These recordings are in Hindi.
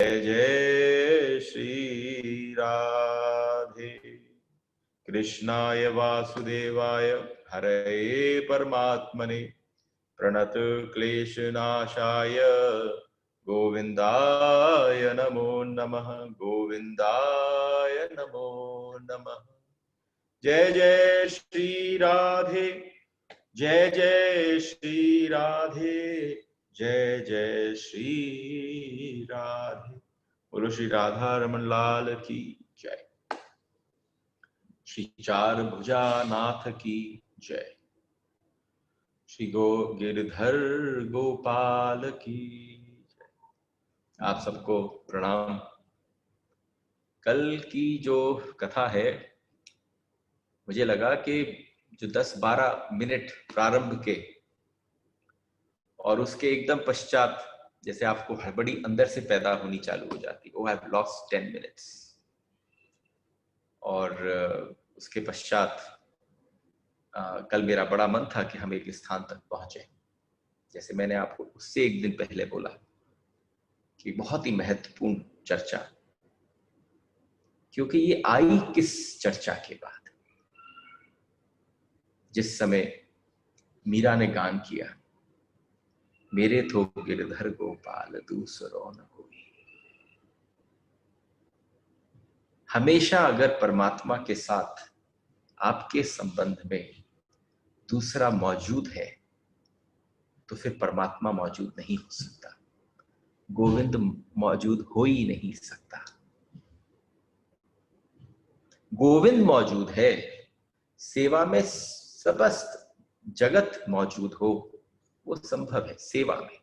जय श्री राधे। कृष्णाय वासुदेवाय हरये परमात्मने प्रणत क्लेशनाशाय गोविंदाय नमो नमः। गोविंदाय नमो नमः। जय जय श्री राधे। जय जय श्री राधे। जय जय श्री राधे। बोलो श्री राधा रमन लाल की जय। श्री चार भुजा नाथ की जय। श्री गिरधर गोपाल की जय। आप सबको प्रणाम। कल की जो कथा है, मुझे लगा कि जो 10-12 मिनट प्रारंभ के और उसके एकदम पश्चात जैसे आपको हड़बड़ी अंदर से पैदा होनी चालू हो जाती, ओ आई हैव लॉस्ट 10 मिनट्स। और उसके पश्चात कल मेरा बड़ा मन था कि हम एक स्थान तक पहुंचे, जैसे मैंने आपको उससे एक दिन पहले बोला कि बहुत ही महत्वपूर्ण चर्चा, क्योंकि ये आई किस चर्चा के बाद, जिस समय मीरा ने गान किया, मेरे तो गिरधर गोपाल दूसरों न कोई। हमेशा अगर परमात्मा के साथ आपके संबंध में दूसरा मौजूद है तो फिर परमात्मा मौजूद नहीं हो सकता, गोविंद मौजूद हो ही नहीं सकता। गोविंद मौजूद है, सेवा में समस्त जगत मौजूद हो, वो संभव है सेवा में।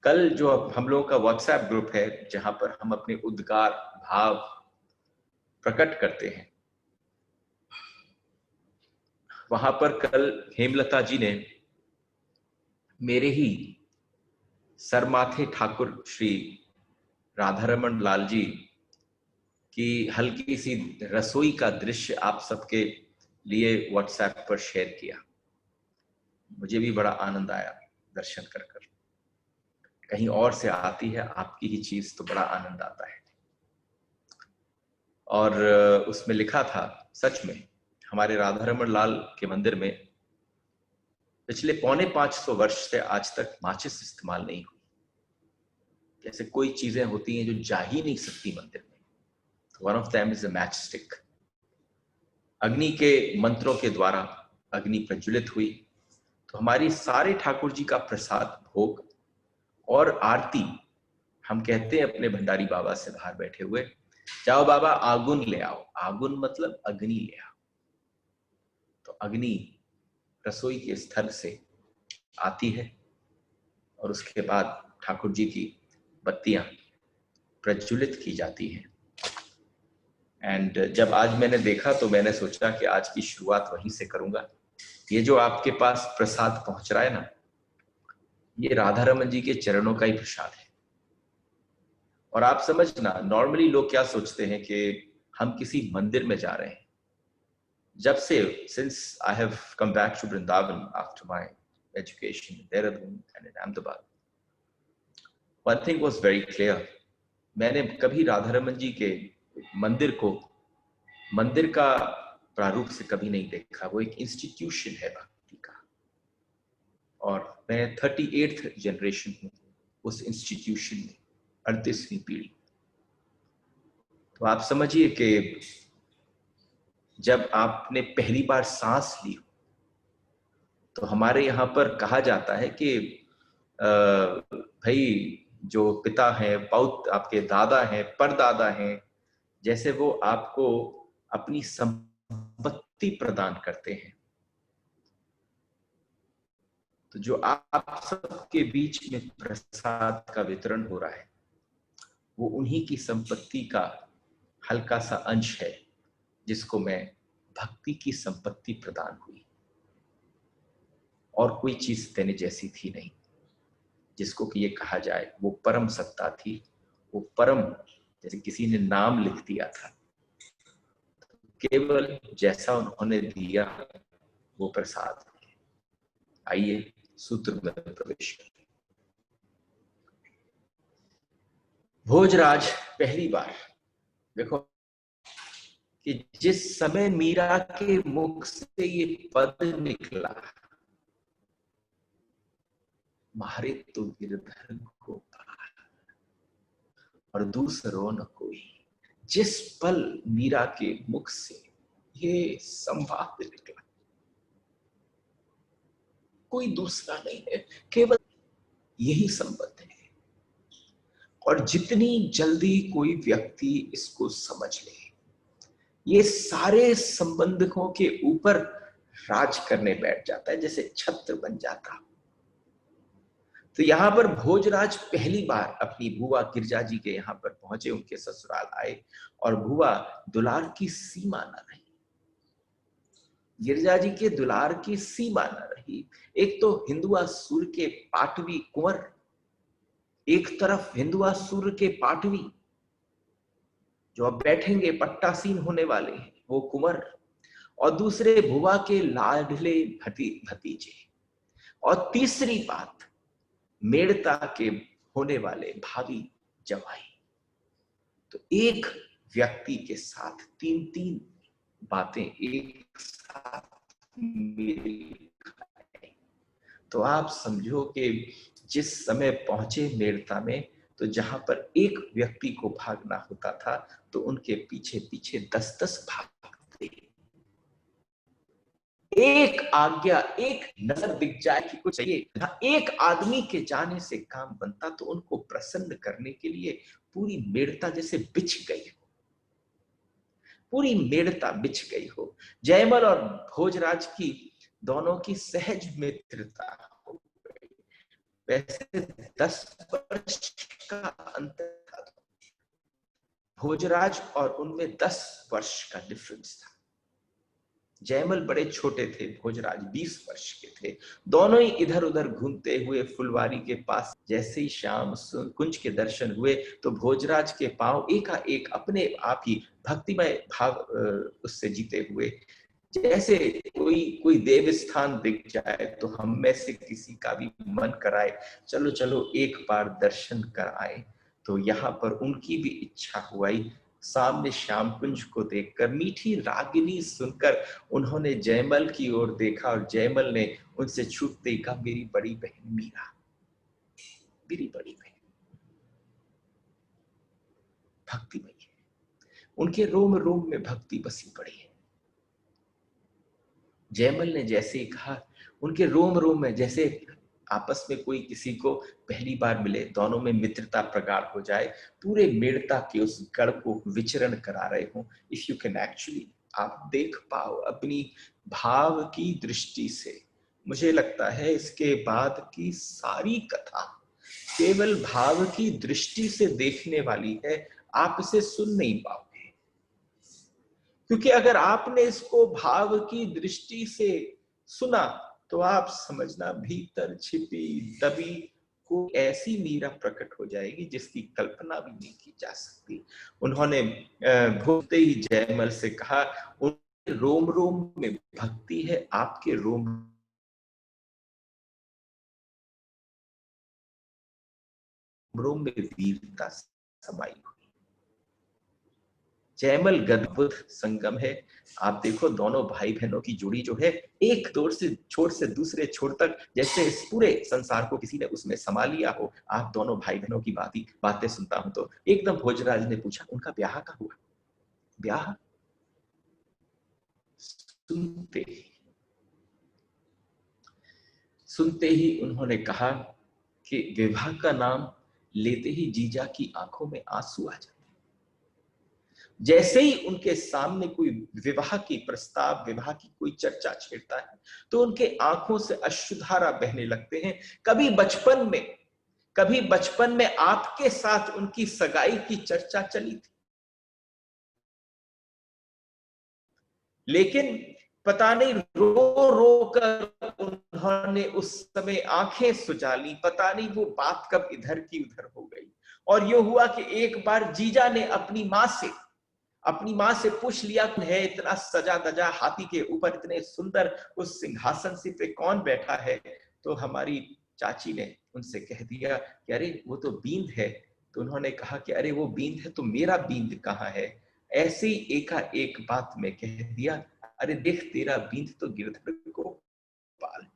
कल जो हम लोगों का व्हाट्सएप ग्रुप है जहां पर हम अपने उद्गार भाव प्रकट करते हैं, वहां पर कल हेमलता जी ने मेरे ही सरमाथे ठाकुर श्री राधारमण लाल जी की हल्की सी रसोई का दृश्य आप सबके लिए व्हाट्सएप पर शेयर किया। मुझे भी बड़ा आनंद आया दर्शन कर कर। कहीं और से आती है आपकी ही चीज तो बड़ा आनंद आता है। और उसमें लिखा था, सच में हमारे राधारमण लाल के मंदिर में पिछले 450 वर्ष से आज तक माचिस इस्तेमाल नहीं हुई। जैसे कोई चीजें होती हैं जो जा ही नहीं सकती मंदिर में, one of them is a match stick. अग्नि के मंत्रों के द्वारा अग्नि प्रज्वलित हुई तो हमारी सारे ठाकुर जी का प्रसाद भोग और आरती, हम कहते हैं अपने भंडारी बाबा से बाहर बैठे हुए, जाओ बाबा आगुन ले आओ। आगुन मतलब अग्नि ले आओ। तो अग्नि रसोई के स्थल से आती है और उसके बाद ठाकुर जी की बत्तियां प्रज्वलित की जाती हैं। एंड जब आज मैंने देखा तो मैंने सोचा कि आज की शुरुआत वहीं से करूंगा। ये जो आपके पास प्रसाद पहुंच रहा है ना, ये राधारमण जी के चरणों का ही प्रसाद है। और आप समझना, नॉर्मली लोग क्या सोचते हैं कि हम किसी मंदिर में जा रहे हैं। जब से since I have come back to Vrindavan after my education in Dehradun and in Ahmedabad, one thing was very clear, मैंने कभी राधारमण जी के मंदिर को मंदिर का प्रारूप से कभी नहीं देखा। वो एक इंस्टीट्यूशन है भक्ति का, और मैं 38th जनरेशन हूँ उस इंस्टीट्यूशन में, 38वीं पीढ़ी। तो आप समझिए कि जब आपने पहली बार सांस ली तो हमारे यहाँ पर कहा जाता है कि भाई जो पिता हैं, पौत्र आपके दादा हैं, परदादा हैं, जैसे वो आपको अपनी संपत्ति प्रदान करते हैं, तो जो आप सबके बीच में प्रसाद का वितरण हो रहा है वो उन्हीं की संपत्ति का हल्का सा अंश है, जिसको मैं भक्ति की संपत्ति प्रदान हुई। और कोई चीज देने जैसी थी नहीं, जिसको कि ये कहा जाए वो परम सत्ता थी, वो परम, जैसे किसी ने नाम लिख दिया था, केवल जैसा उन्होंने दिया वो प्रसाद। आइए सूत्र में प्रवेश करें। भोजराज पहली बार, देखो कि जिस समय मीरा के मुख से ये पद निकला, मारे तो गिरधर को और दूसरों न कोई। जिस पल मीरा के मुख से ये संवाद निकला, कोई दूसरा नहीं है, केवल यही संबंध है। और जितनी जल्दी कोई व्यक्ति इसको समझ ले, ये सारे संबंधों के ऊपर राज करने बैठ जाता है, जैसे छत्र बन जाता। तो यहाँ पर भोजराज पहली बार अपनी बुआ गिरजा जी के यहाँ पर पहुंचे, उनके ससुराल आए, और बुआ दुलार की सीमा न रही। गिरजा जी के दुलार की सीमा न रही। एक तो हिंदुआसुर के पाटवी कुंवर, एक तरफ हिंदुआसुर के पाटवी जो अब बैठेंगे पट्टासीन होने वाले हैं, वो कुंवर, और दूसरे बुआ के लाडले भतीजे, और तीसरी बात मेड़ता के होने वाले भावी जवाई। तो एक व्यक्ति के साथ तीन तीन बातें एक साथ मेल खाएं। तो आप समझो कि जिस समय पहुंचे मेड़ता में, तो जहां पर एक व्यक्ति को भागना होता था, तो उनके पीछे पीछे 10-10 भागते। एक आज्ञा, एक नजर दिख जाए कि कुछ चाहिए, एक आदमी के जाने से काम बनता, तो उनको प्रसन्न करने के लिए पूरी मेड़ता जैसे बिछ गई हो, पूरी मेड़ता बिछ गई हो। जयमल और भोजराज की दोनों की सहज मित्रता हो गई। वैसे 10 वर्ष का अंतर था भोजराज और उनमें, 10 वर्ष का डिफरेंस था। जयमल बड़े छोटे थे, भोजराज 20 वर्ष के थे। दोनों ही इधर उधर घूमते हुए फुलवारी के पास, जैसे ही शाम कुंज के दर्शन हुए, तो भोजराज के पांव एकाएक अपने आप ही भक्तिमय भाव उससे जीते हुए, जैसे कोई देव स्थान दिख जाए तो हम में से किसी का भी मन कराए, चलो चलो एक बार दर्शन कर आए। तो यहाँ पर उनकी भी इच्छा हुई। सामने श्याम कुंज को देखकर, मीठी रागिनी सुनकर उन्होंने जयमल की ओर देखा, और जयमल ने उनसे छूटते ही कहा, मेरी बड़ी बहन मीरा, मेरी बड़ी बहन भक्तिमयी है, उनके रोम रोम में भक्ति बसी पड़ी है। जयमल ने जैसे ही कहा, उनके रोम रोम में जैसे आपस में कोई किसी को पहली बार मिले, दोनों में मित्रता प्रगाढ़ हो जाए, पूरे मेड़ता के उस गढ़ को विचरण करा रहे हो। इफ यू कैन एक्चुअली आप देख पाओ अपनी भाव की दृष्टि से, मुझे लगता है इसके बाद की सारी कथा केवल भाव की दृष्टि से देखने वाली है, आप इसे सुन नहीं पाओगे। क्योंकि अगर आपने इसको भाव की दृष्टि से सुना, तो आप समझना भीतर छिपी दबी को ऐसी मीरा प्रकट हो जाएगी जिसकी कल्पना भी नहीं की जा सकती। उन्होंने भूलते ही जयमल से कहा, उनके रोम रोम में भक्ति है, आपके रोम रोम में वीरता समाई हुई। जयमल गदबुध संगम है। आप देखो दोनों भाई बहनों की जोड़ी जो है, एक दौर से छोर से दूसरे छोर तक, जैसे इस पूरे संसार को किसी ने उसमें समा लिया हो। आप दोनों भाई बहनों की बातें सुनता हूं तो एकदम भोजराज ने पूछा, उनका ब्याह का हुआ? ब्याह सुनते ही उन्होंने कहा कि विवाह का नाम लेते ही जीजा की आंखों में आंसू आ जाते। जैसे ही उनके सामने कोई विवाह की प्रस्ताव, विवाह की कोई चर्चा छेड़ता है, तो उनके आंखों से अश्रुधारा बहने लगते हैं। कभी बचपन में आपके साथ उनकी सगाई की चर्चा चली थी, लेकिन पता नहीं रो रो कर उन्होंने उस समय आंखें सुजा ली। पता नहीं वो बात कब इधर की उधर हो गई। और ये हुआ कि एक बार जीजा ने अपनी मां से पूछ लिया, है इतना सजा दजा हाथी के ऊपर इतने सुंदर उस सिंहासन से पे कौन बैठा है? तो हमारी चाची ने उनसे कह दिया कि अरे वो तो बींद है। तो उन्होंने कहा कि अरे वो बींद है तो मेरा बींद कहाँ है। ऐसे ही एकाएक बात में कह दिया, अरे देख तेरा बींद तो गिरधर गोपाल।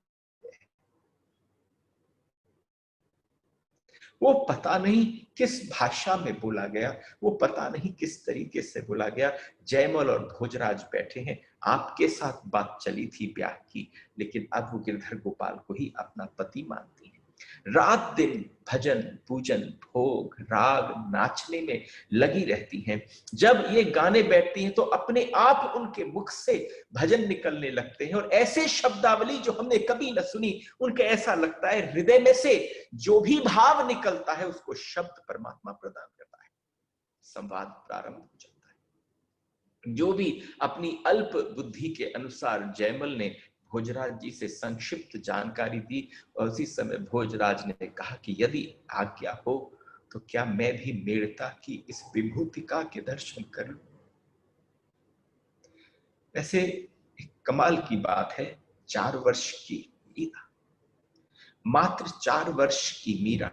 वो पता नहीं किस भाषा में बोला गया, वो पता नहीं किस तरीके से बोला गया। जयमल और भोजराज बैठे हैं, आपके साथ बात चली थी ब्याह की, लेकिन अब वो गिरधर गोपाल को ही अपना पति मानती है। रात दिन भजन पूजन भोग राग नाचने में लगी रहती हैं। जब ये गाने बैठती हैं तो अपने आप उनके मुख से भजन निकलने लगते हैं, और ऐसे शब्दावली जो हमने कभी न सुनी, उनके ऐसा लगता है हृदय में से जो भी भाव निकलता है उसको शब्द परमात्मा प्रदान करता है। संवाद प्रारंभ हो जाता है। जो भी अपनी अल्प बुद्धि के अनुसार जयमल ने भोजराज जी से संक्षिप्त जानकारी दी, और उसी समय भोजराज ने कहा कि यदि आज्ञा हो तो क्या मैं भी मेड़ता की इस विभूतिका के दर्शन करूं। वैसे एक कमाल की बात है, 4 वर्ष की मीरा, मात्र 4 वर्ष की मीरा,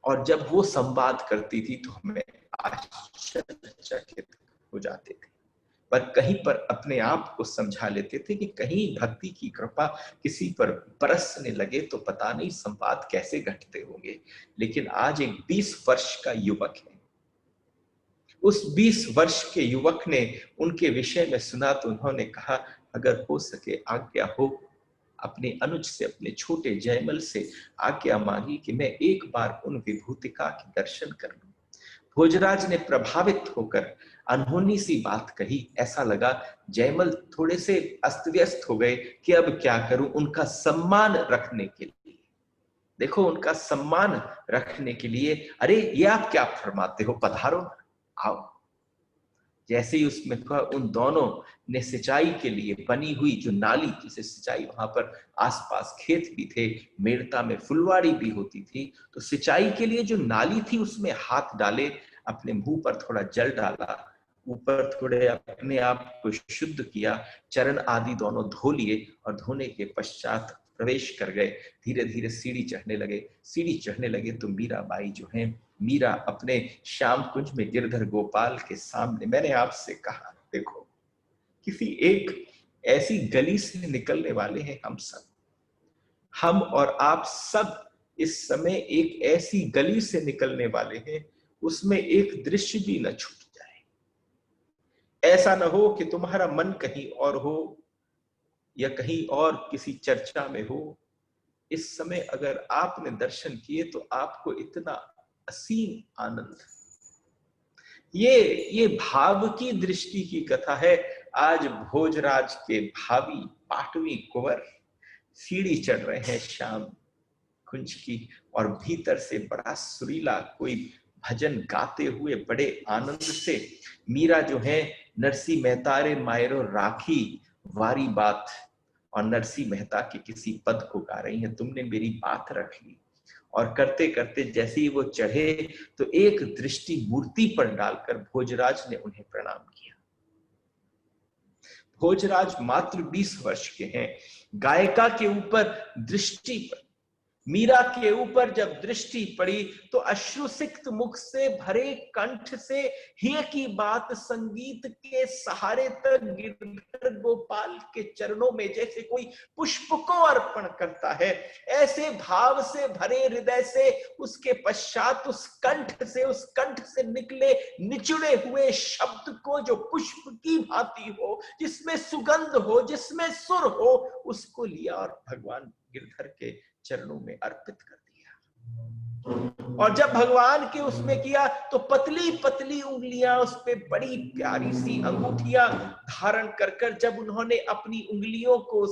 और जब वो संवाद करती थी तो हमें आश्चर्यचकित हो जाते थे, पर कहीं पर अपने आप को समझा लेते थे कि कहीं भक्ति की कृपा किसी पर बरसने लगे तो पता नहीं संवाद कैसे घटते होंगे। लेकिन आज एक 20 वर्ष का युवक है, उस 20 वर्ष के युवक ने उनके विषय में सुना तो उन्होंने कहा, अगर हो सके आज्ञा हो, अपने अनुज से, अपने छोटे जयमल से आज्ञा मांगी कि मैं एक बार उन विभूतिका के दर्शन कर लूं। भोजराज ने प्रभावित होकर अनहोनी सी बात कही। ऐसा लगा जयमल थोड़े से अस्त व्यस्त हो गए कि अब क्या करूं, उनका सम्मान रखने के लिए, देखो उनका सम्मान रखने के लिए, अरे ये आप क्या फरमाते हो, पधारो आओ। जैसे ही उसमें कहा, उन दोनों ने सिंचाई के लिए बनी हुई जो नाली, जिसे सिंचाई, वहां पर आसपास खेत भी थे, मेड़ता में फुलवाड़ी भी होती थी, तो सिंचाई के लिए जो नाली थी उसमें हाथ डाले, अपने मुंह पर थोड़ा जल डाला, ऊपर थोड़े अपने आप को शुद्ध किया, चरण आदि दोनों धो लिए, और धोने के पश्चात प्रवेश कर गए। धीरे धीरे सीढ़ी चढ़ने लगे। सीढ़ी चढ़ने लगे तो मीराबाई जो है, मीरा अपने श्याम कुंज में गिरधर गोपाल के सामने, मैंने आपसे कहा देखो किसी एक ऐसी गली से निकलने वाले हैं हम सब, हम और आप सब इस समय एक ऐसी गली से निकलने वाले हैं, उसमें एक दृश्य भी न छूट जाए। ऐसा न हो कि तुम्हारा मन कहीं और हो या कहीं और किसी चर्चा में हो। इस समय अगर आपने दर्शन किए तो आपको इतना असीम आनंद। ये भाव की दृष्टि की कथा है। आज भोजराज के भावी पाटवी कुंवर सीढ़ी चढ़ रहे हैं श्याम कुंज की, और भीतर से बड़ा सुरीला कोई भजन गाते हुए बड़े आनंद से मीरा जो है, नरसी मेहता रे मायरो राखी वारी बात, और नरसी मेहता के किसी पद को गा रही हैं, तुमने मेरी बात रख ली। और करते करते जैसे ही वो चढ़े तो एक दृष्टि मूर्ति पर डालकर भोजराज ने उन्हें प्रणाम किया। भोजराज मात्र 20 वर्ष के हैं, गायिका के ऊपर दृष्टि पर, मीरा के ऊपर जब दृष्टि पड़ी तो अश्रुसिक्त मुख से भरे कंठ से हिय की बात संगीत के सहारे तक गिरधर गोपाल के चरणों में जैसे कोई पुष्प को अर्पण करता है, ऐसे भाव से भरे हृदय से उसके पश्चात उस कंठ से निकले निचुड़े हुए शब्द को जो पुष्प की भांति हो, जिसमें सुगंध हो, जिसमें सुर हो, उसको लिया और भगवान गिरधर के चरणों में अर्पित कर दिया। और जब भगवान के उसमें किया तो पतली पतली उंगलियां, उस पे बड़ी प्यारी सी अंगूठियां धारण कर जब उन्होंने अपनी उंगलियों को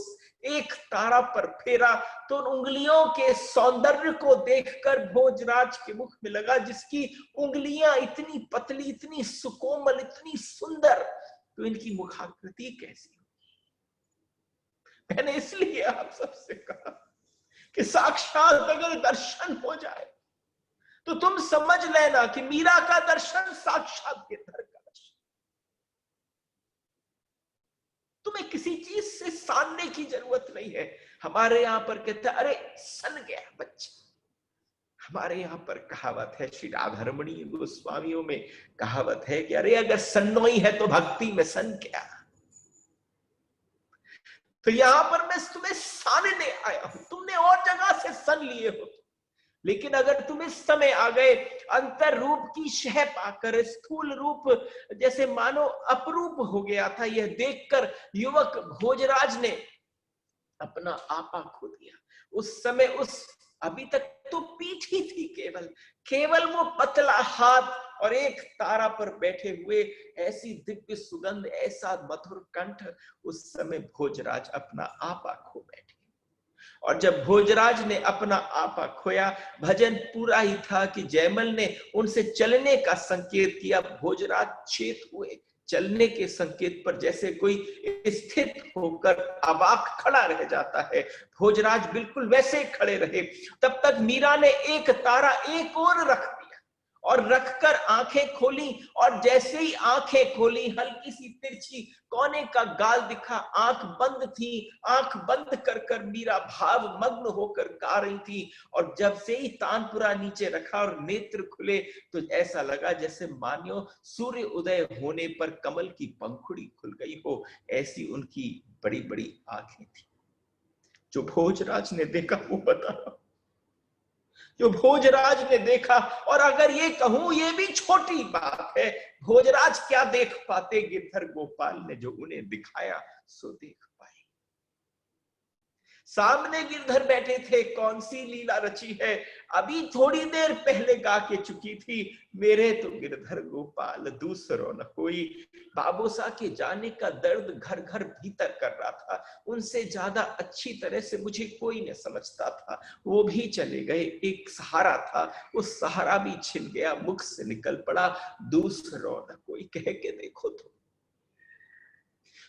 एक तारा पर फेरा तो उन उंगलियों के सौंदर्य को देखकर भोजराज के मुख में लगा, जिसकी उंगलियां इतनी पतली, इतनी सुकोमल, इतनी सुंदर, तो इनकी मुखाकृति कैसी होगी। मैंने इसलिए आप सबसे कहा कि साक्षात अगर दर्शन हो जाए तो तुम समझ लेना कि मीरा का दर्शन साक्षात गिरधर का दर्शन। तुम्हें किसी चीज से सानने की जरूरत नहीं है। हमारे यहां पर कहते हैं, अरे सन गया बच्चा, हमारे यहाँ पर कहावत है, श्री राधारमणी गोस्वामियों में कहावत है कि अरे अगर सन्नोई है तो भक्ति में सन क्या। तो यहां पर मैं तुम्हें सानने आया हूं, तुमने और जगह से सन लिए हो, लेकिन अगर तुम इस समय आ गए अंतर रूप की शह पाकर, स्थूल रूप जैसे मानो अपरूप हो गया था, यह देखकर युवक भोजराज ने अपना आपा खो दिया। उस समय उस अभी तक तो पीठ ही थी, केवल केवल वो पतला हाथ और एक तारा पर बैठे हुए, ऐसी दिव्य सुगंध, ऐसा मधुर कंठ। उस समय भोजराज अपना आपा खो बैठे। और जब भोजराज ने अपना आपा खोया, भजन पूरा ही था कि जयमल ने उनसे चलने का संकेत किया। भोजराज चेत हुए, चलने के संकेत पर जैसे कोई स्थित होकर अवाक खड़ा रह जाता है, भोजराज बिल्कुल वैसे खड़े रहे। तब तक मीरा ने एक तारा एक और रख दिया और रखकर आंखें खोली, और जैसे ही आंखें खोली, हल्की सी तिरछी कोने का गाल दिखा। आंख बंद थी, आंख बंद कर कर मीरा भाव मग्न होकर गा रही थी। और जब से ही तानपुरा नीचे रखा और नेत्र खुले, तो ऐसा लगा जैसे मानियो सूर्य उदय होने पर कमल की पंखुड़ी खुल गई हो, ऐसी उनकी बड़ी बड़ी आंखें थी। जो भोजराज ने देखा वो बता, जो भोजराज ने देखा, और अगर ये कहूं ये भी छोटी बात है, भोजराज क्या देख पाते, गिरधर गोपाल ने जो उन्हें दिखाया सो देख पाए। सामने गिरधर बैठे थे, कौन सी लीला रची है, अभी थोड़ी देर पहले गा के चुकी थी, मेरे तो गिरधर गोपाल दूसरो न कोई। बाबूसा के जाने का दर्द घर घर भीतर कर रहा था, उनसे ज्यादा अच्छी तरह से मुझे कोई न समझता था। वो भी चले गए, एक सहारा था, वो सहारा भी छिन गया, मुख से निकल पड़ा दूसरो न कोई। कह के देखो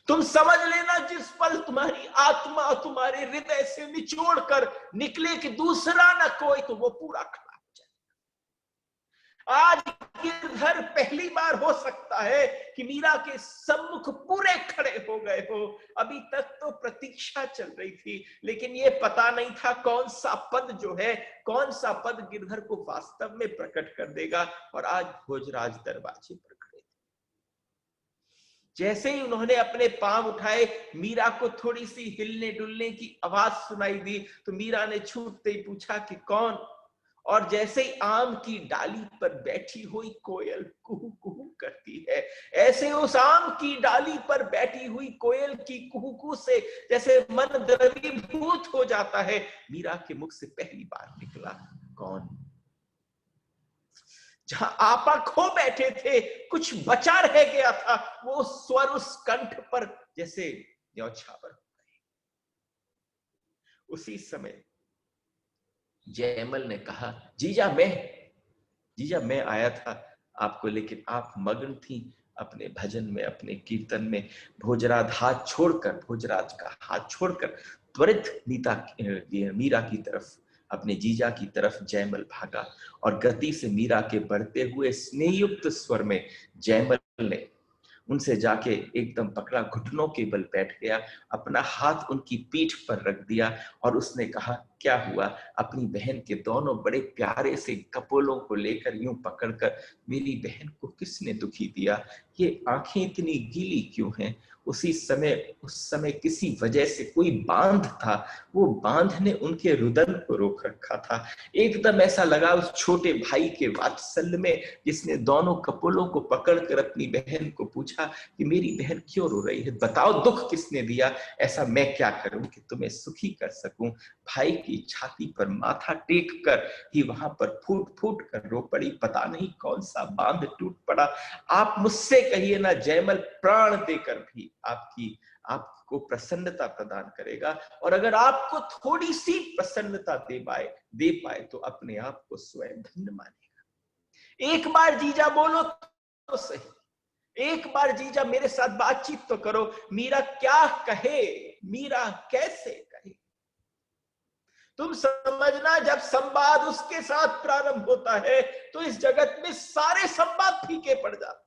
तुम समझ लेना, जिस पल तुम्हारी आत्मा तुम्हारे हृदय से निचोड़ कर निकले कि दूसरा न कोई, तो वो पूरा खड़ा हो जाए। आज गिरधर पहली बार हो सकता है कि मीरा के सम्मुख पूरे खड़े हो गए हो। अभी तक तो प्रतीक्षा चल रही थी, लेकिन ये पता नहीं था कौन सा पद जो है, कौन सा पद गिरधर को वास्तव में प्रकट कर देगा। और आज भोजराज दरवाजे पर खड़े। जैसे ही उन्होंने अपने पांव उठाए, मीरा को थोड़ी सी हिलने डुलने की आवाज सुनाई दी, तो मीरा ने छूटते ही पूछा कि कौन। और जैसे ही आम की डाली पर बैठी हुई कोयल कुहू कुहू करती है, ऐसे उस आम की डाली पर बैठी हुई कोयल की कुहू कुहू से जैसे मन द्रवीभूत हो जाता है, मीरा के मुख से पहली बार निकला कौन। जहां आपा खो बैठे थे, कुछ बचा रह गया था, वो स्वर उस कंठ पर जैसे न्यौछावर हो गए। उसी समय जयमल ने कहा, जीजा मैं आया था आपको, लेकिन आप मग्न थी अपने भजन में, अपने कीर्तन में। भोजराज का हाथ छोड़कर त्वरित मीरा की तरफ, अपने जीजा की तरफ जयमल भागा, और गति से मीरा के बढ़ते हुए स्नेहयुक्त स्वर में जयमल ने उनसे जाके एकदम पकड़ा, घुटनों के बल बैठ गया, अपना हाथ उनकी पीठ पर रख दिया, और उसने कहा, क्या हुआ। अपनी बहन के दोनों बड़े प्यारे से कपोलों को लेकर यूं पकड़कर, मेरी बहन को किसने दुखी दिया, ये आंखें इतनी गीली क्यों हैं। उस समय किसी वजह से कोई बांध था, वो बांध ने उनके रुदन को रोक रखा था। एकदम ऐसा लगा उस छोटे भाई के वात्सल्य में, जिसने दोनों कपोलों को पकड़कर अपनी बहन को पूछा कि मेरी बहन क्यों रो रही है, बताओ दुख किसने दिया, ऐसा मैं क्या करूं कि तुम्हें सुखी कर सकूं। भाई की छाती पर माथा टेक कर ही वहां पर फूट फूट कर रो पड़ी, पता नहीं कौन सा बांध टूट पड़ा। आप मुझसे कहिए ना, जयमल प्राण देकर भी आपको प्रसन्नता प्रदान करेगा, और अगर आपको थोड़ी सी प्रसन्नता दे पाए तो अपने आप को स्वयं धन्य मानेगा। एक बार जीजा बोलो तो सही, एक बार जीजा मेरे साथ बातचीत तो करो, मीरा क्या कहे, मीरा कैसे कहे। तुम समझना, जब संवाद उसके साथ प्रारंभ होता है तो इस जगत में सारे संवाद फीके पड़ जाते।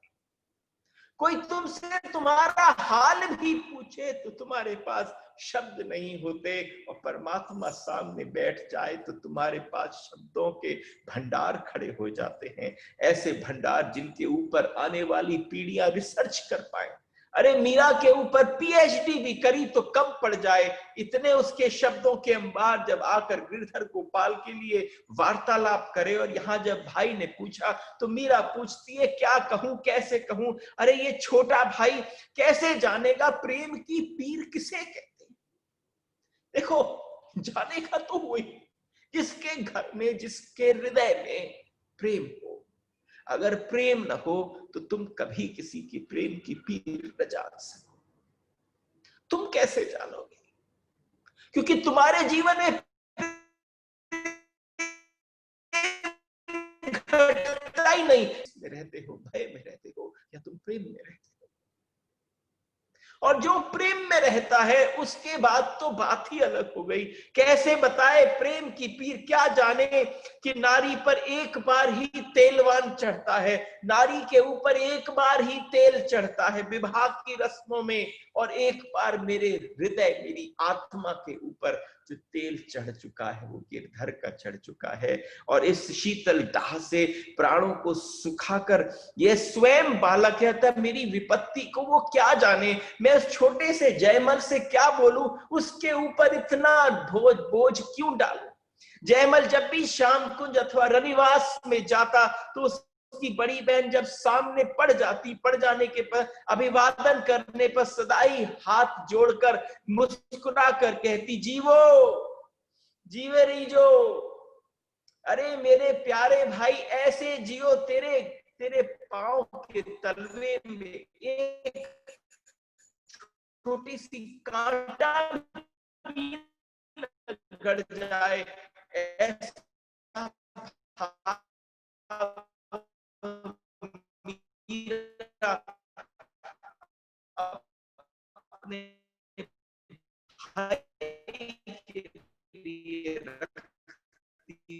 कोई तुमसे तुम्हारा हाल भी पूछे तो तुम्हारे पास शब्द नहीं होते, और परमात्मा सामने बैठ जाए तो तुम्हारे पास शब्दों के भंडार खड़े हो जाते हैं। ऐसे भंडार जिनके ऊपर आने वाली पीढ़ियां रिसर्च कर पाए। अरे मीरा के ऊपर पीएचडी भी करी तो कम पड़ जाए, इतने उसके शब्दों के अंबार जब आकर गिरधर गोपाल के लिए वार्तालाप करे। और यहाँ जब भाई ने पूछा तो मीरा पूछती है क्या कहूं, कैसे कहूं। अरे ये छोटा भाई कैसे जानेगा प्रेम की पीर किसे कहते हैं। देखो, जानेगा तो वही जिसके घर में, जिसके हृदय में प्रेम हो। अगर प्रेम न हो तो तुम कभी किसी की प्रेम की पीर न जान सको। तुम कैसे जानोगे? क्योंकि तुम्हारे जीवन में घटता ही नहीं। में रहते हो, भय में रहते हो, या तुम प्रेम में रहते हो। और जो प्रेम में रहता है उसके बाद तो बात ही अलग हो गई। कैसे बताए प्रेम की पीर, क्या जाने कि नारी पर एक बार ही तेलवान चढ़ता है, नारी के ऊपर एक बार ही तेल चढ़ता है विवाह की रस्मों में, और एक बार मेरे हृदय, मेरी आत्मा के ऊपर जो तेल चढ़ चुका है वो गिरधर का चढ़ चुका है। और इस शीतल दाह से प्राणों को सुखाकर ये स्वयं बालक कहता है मेरी विपत्ति को वो क्या जाने, मैं उस छोटे से जयमल से क्या बोलूं, उसके ऊपर इतना बोझ क्यों डालूं। जयमल जब भी श्याम कुंज अथवा रनिवास में जाता तो उसकी बड़ी बहन जब सामने पड़ जाती, पड़ जाने के पर अभिवादन करने पर सदाई हाथ जोड़कर मुस्कुरा कर कहती जीवो जीवे रीजो, अरे मेरे प्यारे भाई ऐसे जियो, तेरे तेरे पांव के तलवे में एक छोटी सी कांटा भी गड़ जाए, ऐसा अपने भाई के लिए रखती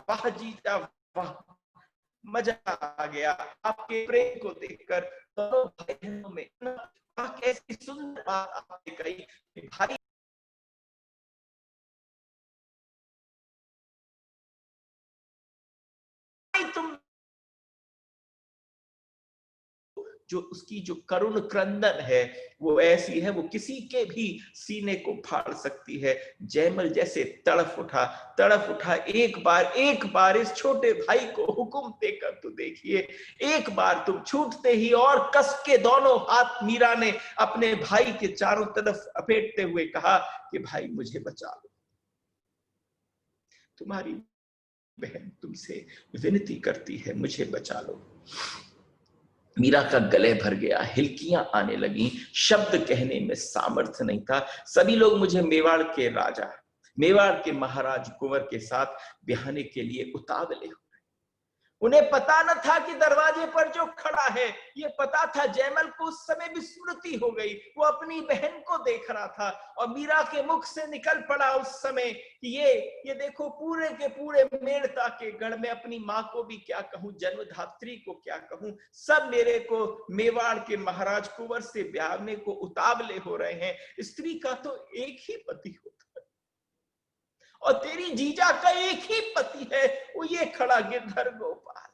वाह जीता वाह, मजा आ गया आपके प्रेम को देखकर। दोनों भाई बहनों में कैसी सुंदर बात आपने कही भाई। तुम जो उसकी जो करुण क्रंदन है वो ऐसी है, वो किसी के भी सीने को फाड़ सकती है। जयमल जैसे तड़फ उठा एक बार इस छोटे भाई को हुक्म देकर तो देखिए। एक बार तुम छूटते ही और कस के दोनों हाथ मीरा ने अपने भाई के चारों तरफ लपेटते हुए कहा कि भाई मुझे बचा लो, तुम्हारी बहन तुमसे विनती करती है, मुझे बचा लो। मीरा का गले भर गया, हिलकियां आने लगी, शब्द कहने में सामर्थ्य नहीं था। सभी लोग मुझे मेवाड़ के राजा, मेवाड़ के महाराज कुंवर के साथ ब्याहने के लिए उतावले हो। उन्हें पता न था कि दरवाजे पर जो खड़ा है, ये पता था जयमल को उस समय विस्मृति हो गई, वो अपनी बहन को देख रहा था। और मीरा के मुख से निकल पड़ा उस समय कि ये देखो पूरे के पूरे मेड़ता के गढ़ में अपनी माँ को भी क्या कहूं, जन्मधात्री को क्या कहूं, सब मेरे को मेवाड़ के महाराज कुंवर से ब्याहने को उतावले हो रहे हैं। स्त्री का तो एक ही पति होता है और तेरी जीजा का एक ही पति है, वो ये खड़ा गिरधर गोपाल,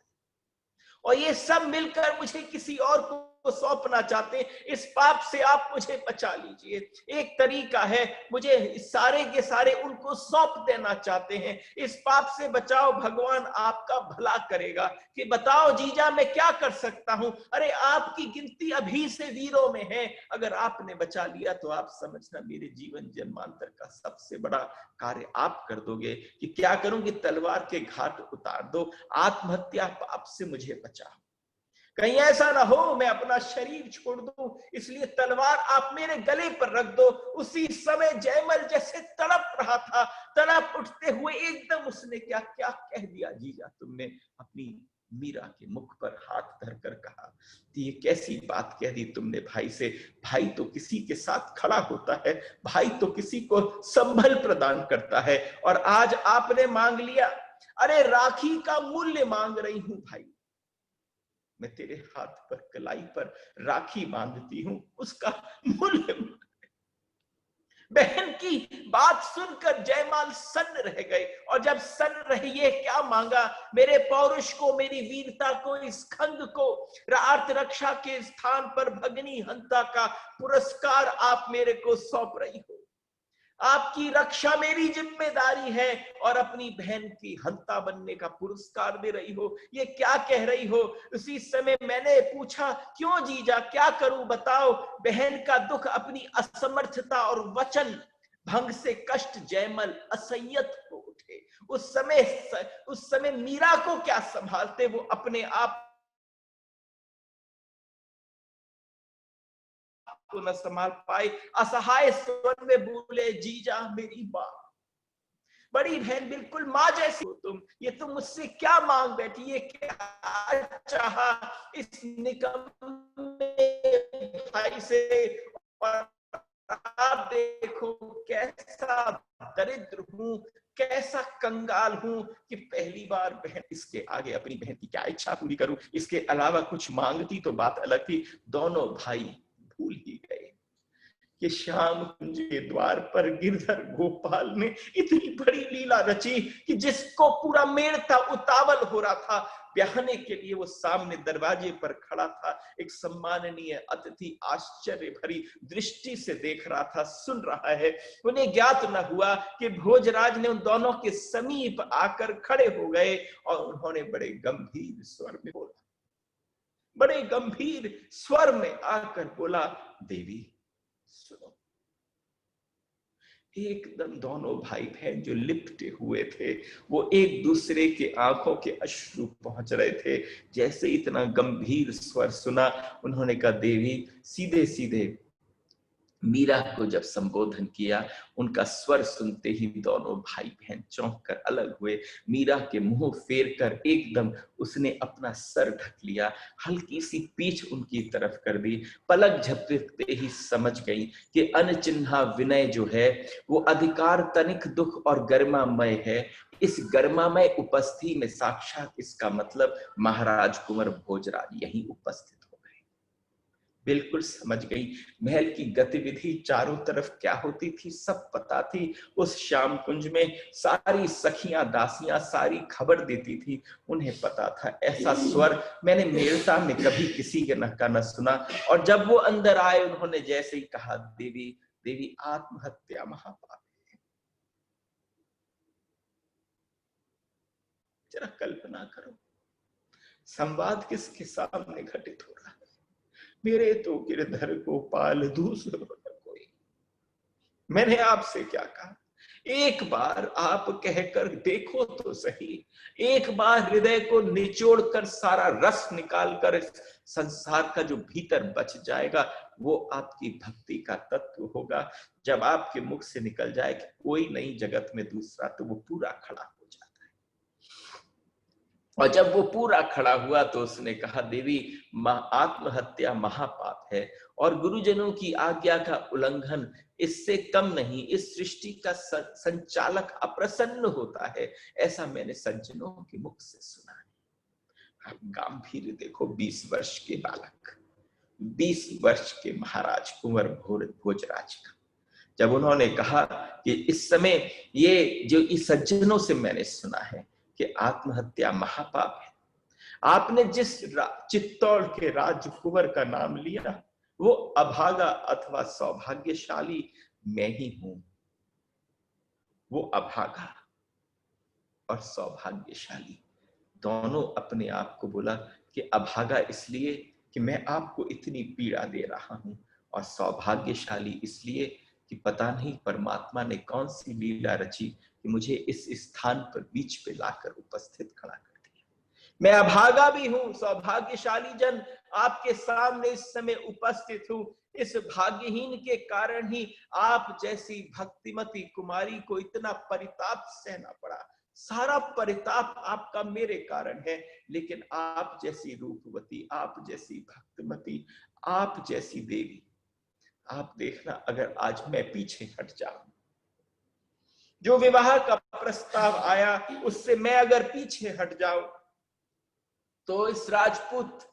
और ये सब मिलकर मुझे किसी और को सौंपना चाहते हैं। इस पाप से आप मुझे बचा लीजिए। एक तरीका है, मुझे सारे के सारे उनको सौंप देना चाहते हैं। इस पाप से बचाओ, भगवान आपका भला करेगा। कि बताओ जीजा मैं क्या कर सकता हूं। अरे आपकी गिनती अभी से वीरों में है, अगर आपने बचा लिया तो आप समझना मेरे जीवन जन्मांतर का सबसे बड़ा कार्य आप कर दोगे। कि क्या करूं कि तलवार के घाट उतार दो, आत्महत्या पाप से मुझे बचाओ। कहीं ऐसा ना हो मैं अपना शरीर छोड़ दूं, इसलिए तलवार आप मेरे गले पर रख दो। उसी समय जयमल जैसे तड़प रहा था, तड़प उठते हुए एकदम उसने क्या क्या कह दिया जीजा तुमने, अपनी मीरा के मुख पर हाथ धरकर कहा कि ये कैसी बात कह दी तुमने भाई से। भाई तो किसी के साथ खड़ा होता है, भाई तो किसी को संबल प्रदान करता है, और आज आपने मांग लिया। अरे राखी का मूल्य मांग रही हूं भाई, मैं तेरे हाथ पर कलाई पर राखी मांगती हूं, उसका मूल्य। बहन की बात सुनकर जयमाल सन्न रह गए, और जब सन्न रहे ये क्या मांगा, मेरे पौरुष को, मेरी वीरता को, इस खंग को, आर्त रक्षा के स्थान पर भगनी हंता का पुरस्कार आप मेरे को सौंप रही हो। आपकी रक्षा मेरी जिम्मेदारी है, और अपनी बहन की हंता बनने का पुरस्कार दे रही हो। ये क्या कह रही हो? उसी समय मैंने पूछा, क्यों जीजा, क्या करूं बताओ? बहन का दुख, अपनी असमर्थता और वचन भंग से कष्ट जयमल असंयत हो उठे। उस समय मीरा को क्या संभालते, वो अपने आप को न संभाल पाए। असहाय स्वर में बोले, जीजा मेरी मां, बड़ी बहन, बिल्कुल मां जैसी हो तुम, ये तुम मुझसे क्या मांग बैठी, ये क्या चाहा इस निकम्मे भाई से? और आप देखो कैसा दरिद्र हूं, कैसा कंगाल हूं कि पहली बार बहन, इसके आगे अपनी बहन की क्या इच्छा पूरी करूं, इसके अलावा कुछ मांगती तो बात अलग थी। दोनों भाई भूल ही गए कि श्याम कुंज के द्वार पर गिरधर गोपाल ने इतनी बड़ी लीला रची कि जिसको पूरा मेड़ता उतावल हो रहा था ब्याहने के लिए, वो सामने दरवाजे पर खड़ा था। एक सम्माननीय अतिथि आश्चर्य भरी दृष्टि से देख रहा था, सुन रहा है। उन्हें ज्ञात न हुआ कि भोजराज ने उन दोनों के समीप आकर खड़े हो गए, और उन्होंने बड़े गंभीर स्वर में बोला, बड़े गंभीर स्वर में आकर बोला, देवी सुनो। एकदम दोनों भाई बहन जो लिपटे हुए थे, वो एक दूसरे के आंखों के अश्रु पहुंच रहे थे। जैसे इतना गंभीर स्वर सुना, उन्होंने कहा, देवी, सीधे सीधे मीरा को जब संबोधन किया, उनका स्वर सुनते ही दोनों भाई बहन चौंक कर अलग हुए। मीरा के मुंह फेर कर एकदम उसने अपना सर ढक लिया, हल्की सी पीठ उनकी तरफ कर दी। पलक झपकते ही समझ गई कि अनचिन्हा विनय जो है वो अधिकार तनिक दुख और गरिमामय है। इस गरिमामय उपस्थिति में साक्षात इसका मतलब महाराज कुंवर भोजराज यहीं उपस्थित। बिल्कुल समझ गई। महल की गतिविधि चारों तरफ क्या होती थी सब पता थी। उस श्याम कुंज में सारी सखियां दासियां सारी खबर देती थी, उन्हें पता था। ऐसा स्वर मैंने मेरता में कभी किसी के न का न सुना। और जब वो अंदर आए, उन्होंने जैसे ही कहा, देवी, देवी, आत्महत्या महापाप है। जरा कल्पना करो, संवाद किसके सामने घटित हो रहा है? मेरे तो गिरधर गोपाल, दूसरों का कोई। मैंने आपसे क्या कहा? एक बार आप कहकर देखो तो सही, एक बार हृदय को निचोड़कर सारा रस निकालकर संसार का जो भीतर बच जाएगा, वो आपकी भक्ति का तत्व होगा। जब आपके मुख से निकल जाए कि कोई नहीं जगत में दूसरा, तो वो पूरा खड़ा हो जाता है। और जब वो पूरा खड़ा हुआ तो उसने कहा, देवी, आत्महत्या महापाप है, और गुरुजनों की आज्ञा का उल्लंघन इससे कम नहीं। इस सृष्टि का संचालक अप्रसन्न होता है, ऐसा मैंने सज्जनों के मुख से सुना है। आप गांभीर्य देखो, 20 वर्ष के बालक, 20 वर्ष के महाराज कुंवर भोजराज का। जब उन्होंने कहा कि इस समय ये जो इस सज्जनों से मैंने सुना है कि आत्महत्या महापाप है, आपने जिस चित्तौड़ के राज्य कुंवर का नाम लिया, वो अभागा अथवा सौभाग्यशाली मैं ही हूं। वो अभागा और सौभाग्यशाली दोनों अपने आप को बोला कि अभागा इसलिए कि मैं आपको इतनी पीड़ा दे रहा हूं, और सौभाग्यशाली इसलिए कि पता नहीं परमात्मा ने कौन सी लीला रची कि मुझे इस स्थान पर बीच पे लाकर उपस्थित खड़ा कर दिया। मैं अभागा भी हूं, सौभाग्यशाली जन आपके सामने इस समय उपस्थित हूं। इस भाग्यहीन के कारण ही आप जैसी भक्तिमती कुमारी को इतना परिताप सहना पड़ा। सारा परिताप आपका मेरे कारण है, लेकिन आप जैसी रूपवती, आप जैसी भक्तिमती, आप जैसी देवी, आप देखना अगर आज मैं पीछे हट जाऊं, जो विवाह का प्रस्ताव आया उससे मैं अगर पीछे हट जाऊं, तो इस राजपूत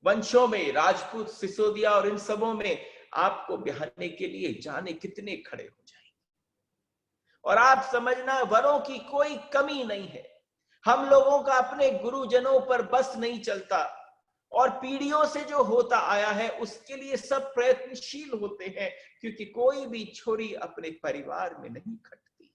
वंशों में, राजपूत सिसोदिया और इन सबों में आपको ब्याहने के लिए जाने कितने खड़े हो जाएंगे। और आप समझना, वरों की कोई कमी नहीं है। हम लोगों का अपने गुरुजनों पर बस नहीं चलता, और पीढ़ियों से जो होता आया है उसके लिए सब प्रयत्नशील होते हैं, क्योंकि कोई भी छोरी अपने परिवार में नहीं खटती।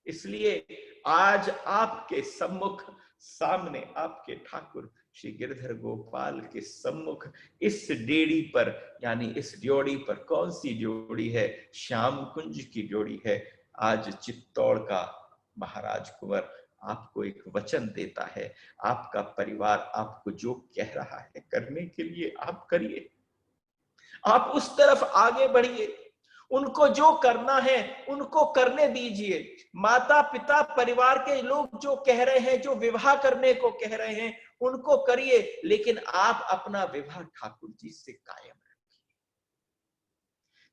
इसलिए आज आपके सम्मुख, सामने आपके ठाकुर श्री गिरधर गोपाल के सम्मुख इस डेड़ी पर, यानी इस ड्योढ़ी पर, कौन सी ड्योढ़ी है? श्याम कुंज की ड्योढ़ी है। आज चित्तौड़ का महाराज कुंवर आपको एक वचन देता है, आपका परिवार आपको जो कह रहा है करने के लिए आप करिए, आप उस तरफ आगे बढ़िए, उनको जो करना है उनको करने दीजिए। माता पिता परिवार के लोग जो कह रहे हैं, जो विवाह करने को कह रहे हैं, उनको करिए, लेकिन आप अपना विवाह ठाकुर जी से कायम रखिए।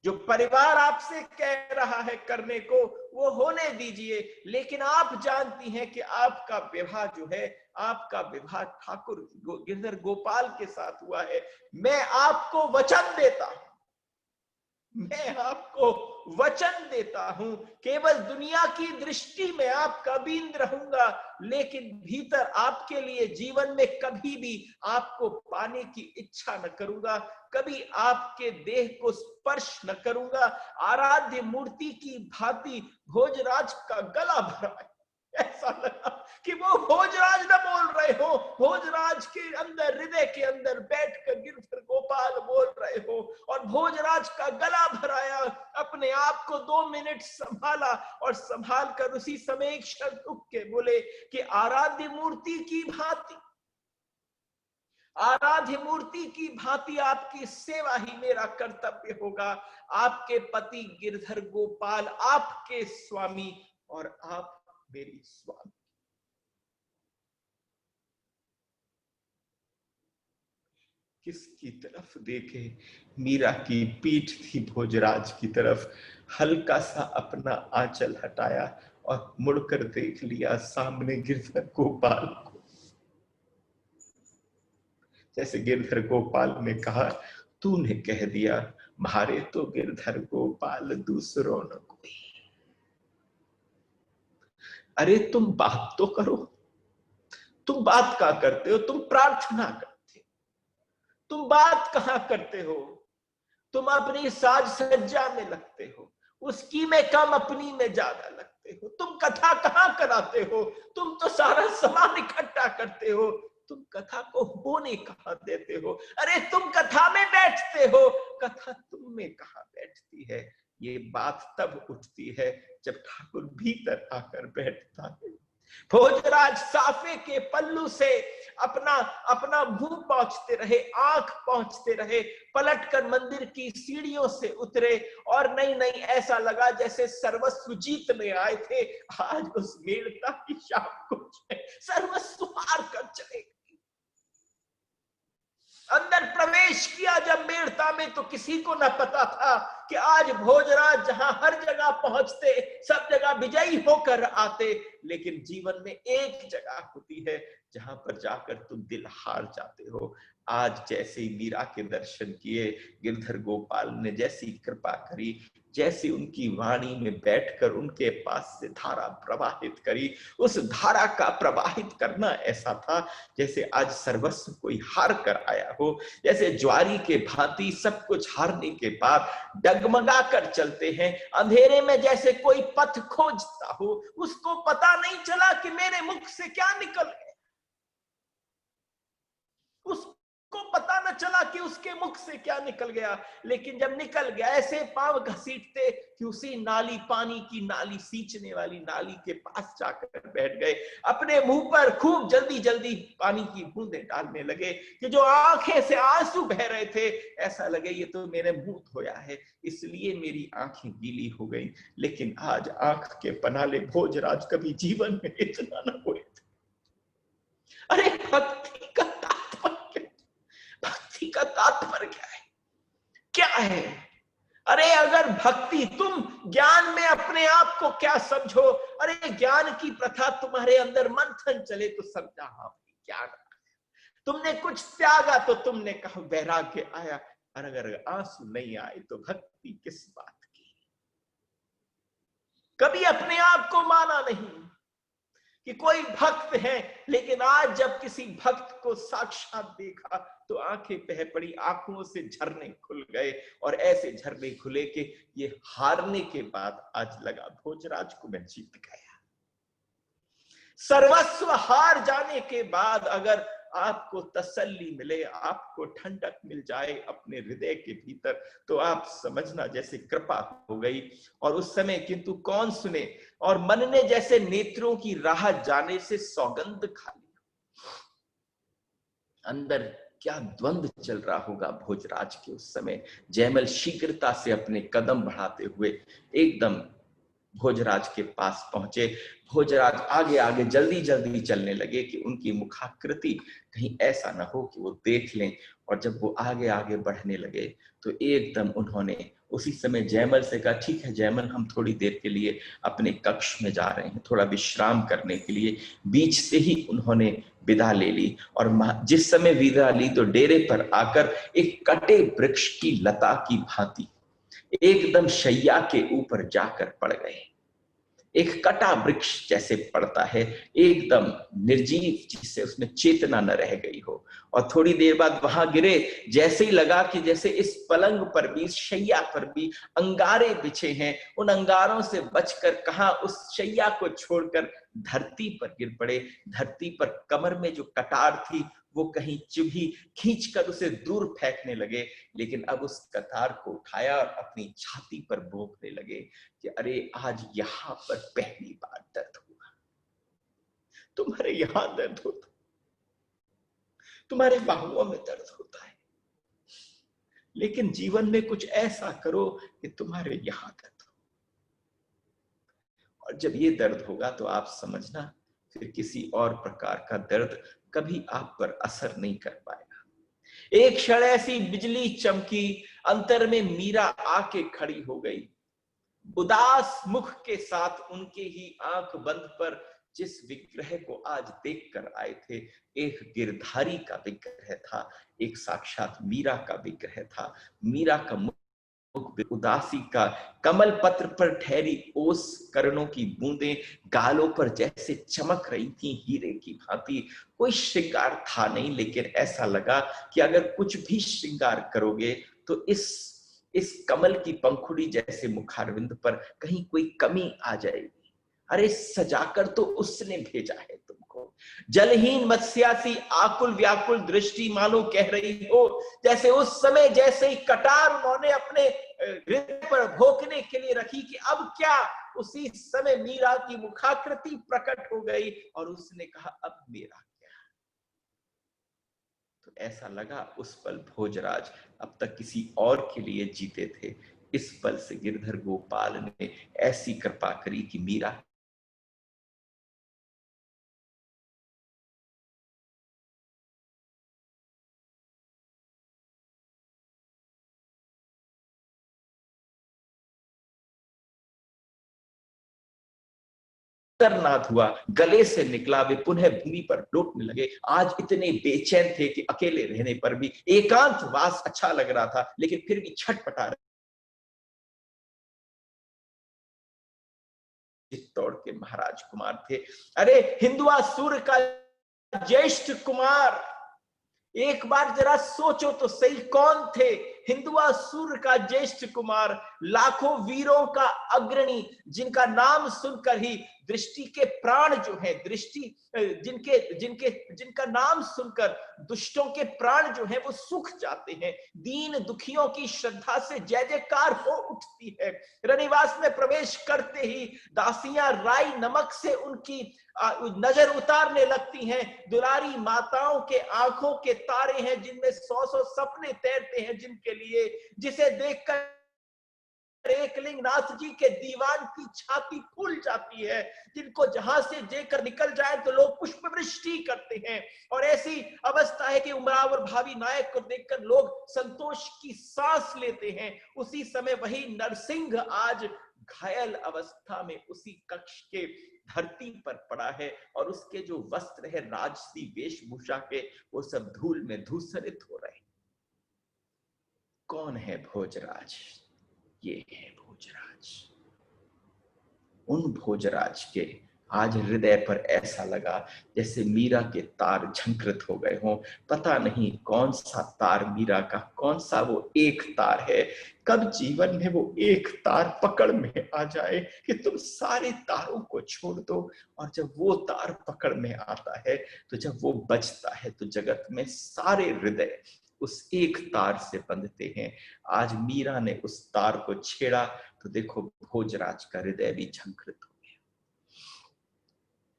जो परिवार आपसे कह रहा है करने को वो होने दीजिए, लेकिन आप जानती हैं कि आपका विवाह जो है, आपका विवाह ठाकुर गिरधर गोपाल के साथ हुआ है। मैं आपको वचन देता हूं, मैं आपको वचन देता हूं, केवल दुनिया की दृष्टि में आपका बीन रहूंगा, लेकिन भीतर आपके लिए जीवन में कभी भी आपको पाने की इच्छा न करूंगा, कभी आपके देह को स्पर्श न करूंगा। आराध्य मूर्ति की भांति भोजराज का गला भरा है। ऐसा लगा कि वो भोजराज न बोल रहे हो, भोजराज के अंदर, हृदय के अंदर बैठकर गिरधर गोपाल बोल रहे हो, और भोजराज का गला भराया, अपने आप को 2 मिनट संभाला, और संभाल कर उसी समय एक शब्द उठ के बोले कि आराध्य मूर्ति की भांति, आराध्य मूर्ति की भांति आपकी सेवा ही मेरा कर्तव्य होगा। आपके पति गिरधर गोपाल आपके स्वामी, और आप मेरी स्वामी। किसकी तरफ देखे? मीरा की पीठ थी भोजराज की तरफ। हल्का सा अपना आंचल हटाया और मुड़कर देख लिया सामने गिरधर गोपाल को। जैसे गिरधर गोपाल ने कहा, तूने कह दिया, मारे तो गिरधर गोपाल दूसरों न कोई। अरे तुम बात तो करो, तुम बात क्या करते हो? तुम प्रार्थना करते हो, तुम बात कहां करते हो? तुम अपनी साज सज्जा में लगते हो, उसकी में कम अपनी में ज्यादा लगते हो। तुम कथा कहां कराते हो? तुम तो सारा सामान इकट्ठा करते हो, तुम कथा को होने कहां देते हो? अरे तुम कथा में बैठते हो, कथा तुम में कहां बैठती है? ये बात तब उठती है जब ठाकुर भीतर आकर बैठता है। भोजराज साफे के पल्लू से अपना अपना मुंह पहुंचते रहे, आंख पहुंचते रहे, पलटकर मंदिर की सीढ़ियों से उतरे, और नहीं नहीं, ऐसा लगा जैसे सर्वस्व जीतने आए थे। आज उस मेड़ता की शाम को सर्वस्व हार कर चले। अंदर प्रवेश किया जब मेड़ता में, तो किसी को न पता था कि आज भोजराज जहां हर जगह पहुंचते, सब जगह विजयी होकर आते, लेकिन जीवन में एक जगह होती है जहां पर जाकर तुम दिल हार जाते हो। आज जैसे ही मीरा के दर्शन किए, गिरधर गोपाल ने जैसी कृपा करी, जैसी उनकी वाणी में बैठकर उनके पास से धारा प्रवाहित करी, उस धारा का प्रवाहित करना ऐसा था जैसे आज सर्वस्व कोई हार कर आया हो। जैसे ज्वारी के भांति सब कुछ हारने के बाद डगमगा कर चलते हैं, अंधेरे में जैसे कोई पथ खोजता हो, उसको पता नहीं चला कि मेरे मुख से क्या निकल गया। उस को पता न चला कि उसके मुख से क्या निकल गया, लेकिन जब निकल गया ऐसे पांव घसीटते कि उसी नाली, पानी की नाली, सींचने वाली नाली के पास जाकर बैठ गए। अपने मुंह पर खूब जल्दी जल्दी पानी की बूंदें डालने लगे कि जो आंखें से आंसू बह रहे थे, ऐसा लगे ये तो मैंने मुंह धोया है इसलिए मेरी आंखें गीली हो गई। लेकिन आज आंख के पनाले भोजराज कभी जीवन में इतना न हुए थे। अरे भक्ति का तात्पर्य क्या है? क्या है? अरे अगर भक्ति, तुम ज्ञान में अपने आप को क्या समझो? अरे ज्ञान की प्रथा तुम्हारे अंदर मंथन चले तो समझा हाँ ज्ञान। तुमने कुछ त्यागा तो तुमने कहा वैराग्य आया। और अगर आंसू नहीं आए तो भक्ति किस बात की? कभी अपने आप को माना नहीं कि कोई भक्त है, लेकिन आज जब किसी भक्त को साक्षात देखा तो आंखें बह पड़ी, आंखों से झरने खुल गए। और ऐसे झरने खुले कि ये हारने के बाद आज लगा भोजराज को मैं जीत गया। सर्वस्व हार जाने के बाद अगर आपको तसल्ली मिले, आपको ठंडक मिल जाए अपने हृदय के भीतर, तो आप समझना जैसे कृपा हो गई। और उस समय किंतु कौन सुने, और मन ने जैसे नेत्रों की राह जाने से सौगंध खा ली। अंदर क्या द्वंद्व चल रहा होगा भोजराज के उस समय। जयमल शीघ्रता से अपने कदम बढ़ाते हुए एकदम भोजराज के पास पहुंचे। भोजराज आगे आगे जल्दी जल्दी चलने लगे कि उनकी मुखाकृति कहीं ऐसा ना हो कि वो देख लें। और जब वो आगे आगे बढ़ने लगे तो एकदम उन्होंने उसी समय जयमल से कहा, ठीक है जयमल, हम थोड़ी देर के लिए अपने कक्ष में जा रहे हैं, थोड़ा विश्राम करने के लिए। बीच से ही उन्होंने विदा ले ली। और जिस समय विदा ली तो डेरे पर आकर एक कटे वृक्ष की लता की भांति एकदम शैया के ऊपर जाकर पड़ गए। एक कटा वृक्ष जैसे पड़ता है, एकदम निर्जीव, जिससे उसमें चेतना न रह गई हो। और थोड़ी देर बाद वहां गिरे, जैसे ही लगा कि जैसे इस पलंग पर भी, इस शैया पर भी अंगारे बिछे हैं, उन अंगारों से बचकर कहां उस शैया को छोड़कर धरती पर गिर पड़े। धरती पर कमर में जो कटार थी वो कहीं चुभी, खींचकर उसे दूर फेंकने लगे। लेकिन अब उस कतार को उठाया और अपनी छाती पर भोंकने लगे कि अरे आज यहां पर पहली बार दर्द हुआ। तुम्हारे यहां दर्द होता, तुम्हारे बाहुओं में दर्द होता है, लेकिन जीवन में कुछ ऐसा करो कि तुम्हारे यहां दर्द हो। और जब ये दर्द होगा तो आप समझना फिर किसी और प्रकार का दर्द कभी आप पर असर नहीं कर पाएगा। एक क्षण ऐसी बिजली चमकी, अंतर में मीरा आके खड़ी हो गई। उदास मुख के साथ उनके ही आंख बंद पर जिस विग्रह को आज देखकर आए थे, एक गिरधारी का विग्रह था, एक साक्षात मीरा का विग्रह था। मीरा का मुख उदासी का, कमल पत्र पर ठहरी ओस कर्णों की बूंदें गालों पर जैसे चमक रही थी हीरे की भांति। कोई श्रृंगार था नहीं, लेकिन ऐसा लगा कि अगर कुछ भी श्रृंगार करोगे तो इस कमल की पंखुड़ी जैसे मुखारविंद पर कहीं कोई कमी आ जाएगी। अरे सजाकर तो उसने भेजा है तुमको। जलहीन मत्स्यासी आकुल व्याकुल दृष्टि मानो कह रही हो, जैसे उस समय जैसे ही कटार उन्होंने अपने हृदय पर भोंकने के लिए रखी कि अब क्या, उसी समय मीरा की मुखाकृति प्रकट हो गई और उसने कहा अब मेरा क्या। तो ऐसा लगा उस पल भोजराज अब तक किसी और के लिए जीते थे। इस पल से गिरधर गोपाल ने ऐसी कृपा करी कि मीरा नाथ हुआ, गले से निकला, वे पुनः भूमि पर लौटने लगे। आज इतने बेचैन थे कि अकेले रहने पर भी एकांतवास अच्छा लग रहा था, लेकिन फिर भी छटपटा रहे। चित्तौड़ के महाराज कुमार थे। अरे हिंदुआसुर का ज्येष्ठ कुमार, एक बार जरा सोचो तो सही, कौन थे? हिंदुआसुर का ज्येष्ठ कुमार, लाखों वीरों का अग्रणी, जिनका नाम सुनकर ही दृष्टि के प्राण जो है, दृष्टि जिनके जिनके जिनका नाम सुनकर दुष्टों के प्राण जो है वो सूख जाते हैं। दीन दुखियों की श्रद्धा से जय जयकार हो उठती है। रनिवास में प्रवेश करते ही दासियां राई नमक से उनकी नजर उतारने लगती हैं। दुलारी माताओं के आंखों के तारे हैं जिनमें 100 सपने तैरते हैं, जिनके लिए, जिसे देखकर एकलिंग नाथ जी के दीवान की छाती फूल जाती है, जिनको जहां से जेकर निकल जाए तो लोग पुष्प वृष्टि करते हैं। और ऐसी अवस्था है कि उमरावर भावी नायक को देखकर लोग संतोष की सांस लेते हैं। उसी समय वही नरसिंह आज घायल अवस्था में उसी कक्ष के धरती पर पड़ा है और उसके जो वस्त्र है राजसी वेशभूषा के, वो सब धूल में धूसरित हो रहे हैं। कौन है भोजराज? ये है भोजराज। उन भोजराज के आज हृदय पर ऐसा लगा जैसे मीरा के तार झंकृत हो गए हों। पता नहीं कौन सा तार मीरा का, कौन सा वो एक तार है। कब जीवन में वो एक तार पकड़ में आ जाए कि तुम सारे तारों को छोड़ दो। और जब वो तार पकड़ में आता है, तो जब वो बजता है, तो जगत में सारे हृदय उस एक तार से बंधते हैं। आज मीरा ने उस तार को छेड़ा तो देखो भोजराज का हृदय भी झंकृत हो गया।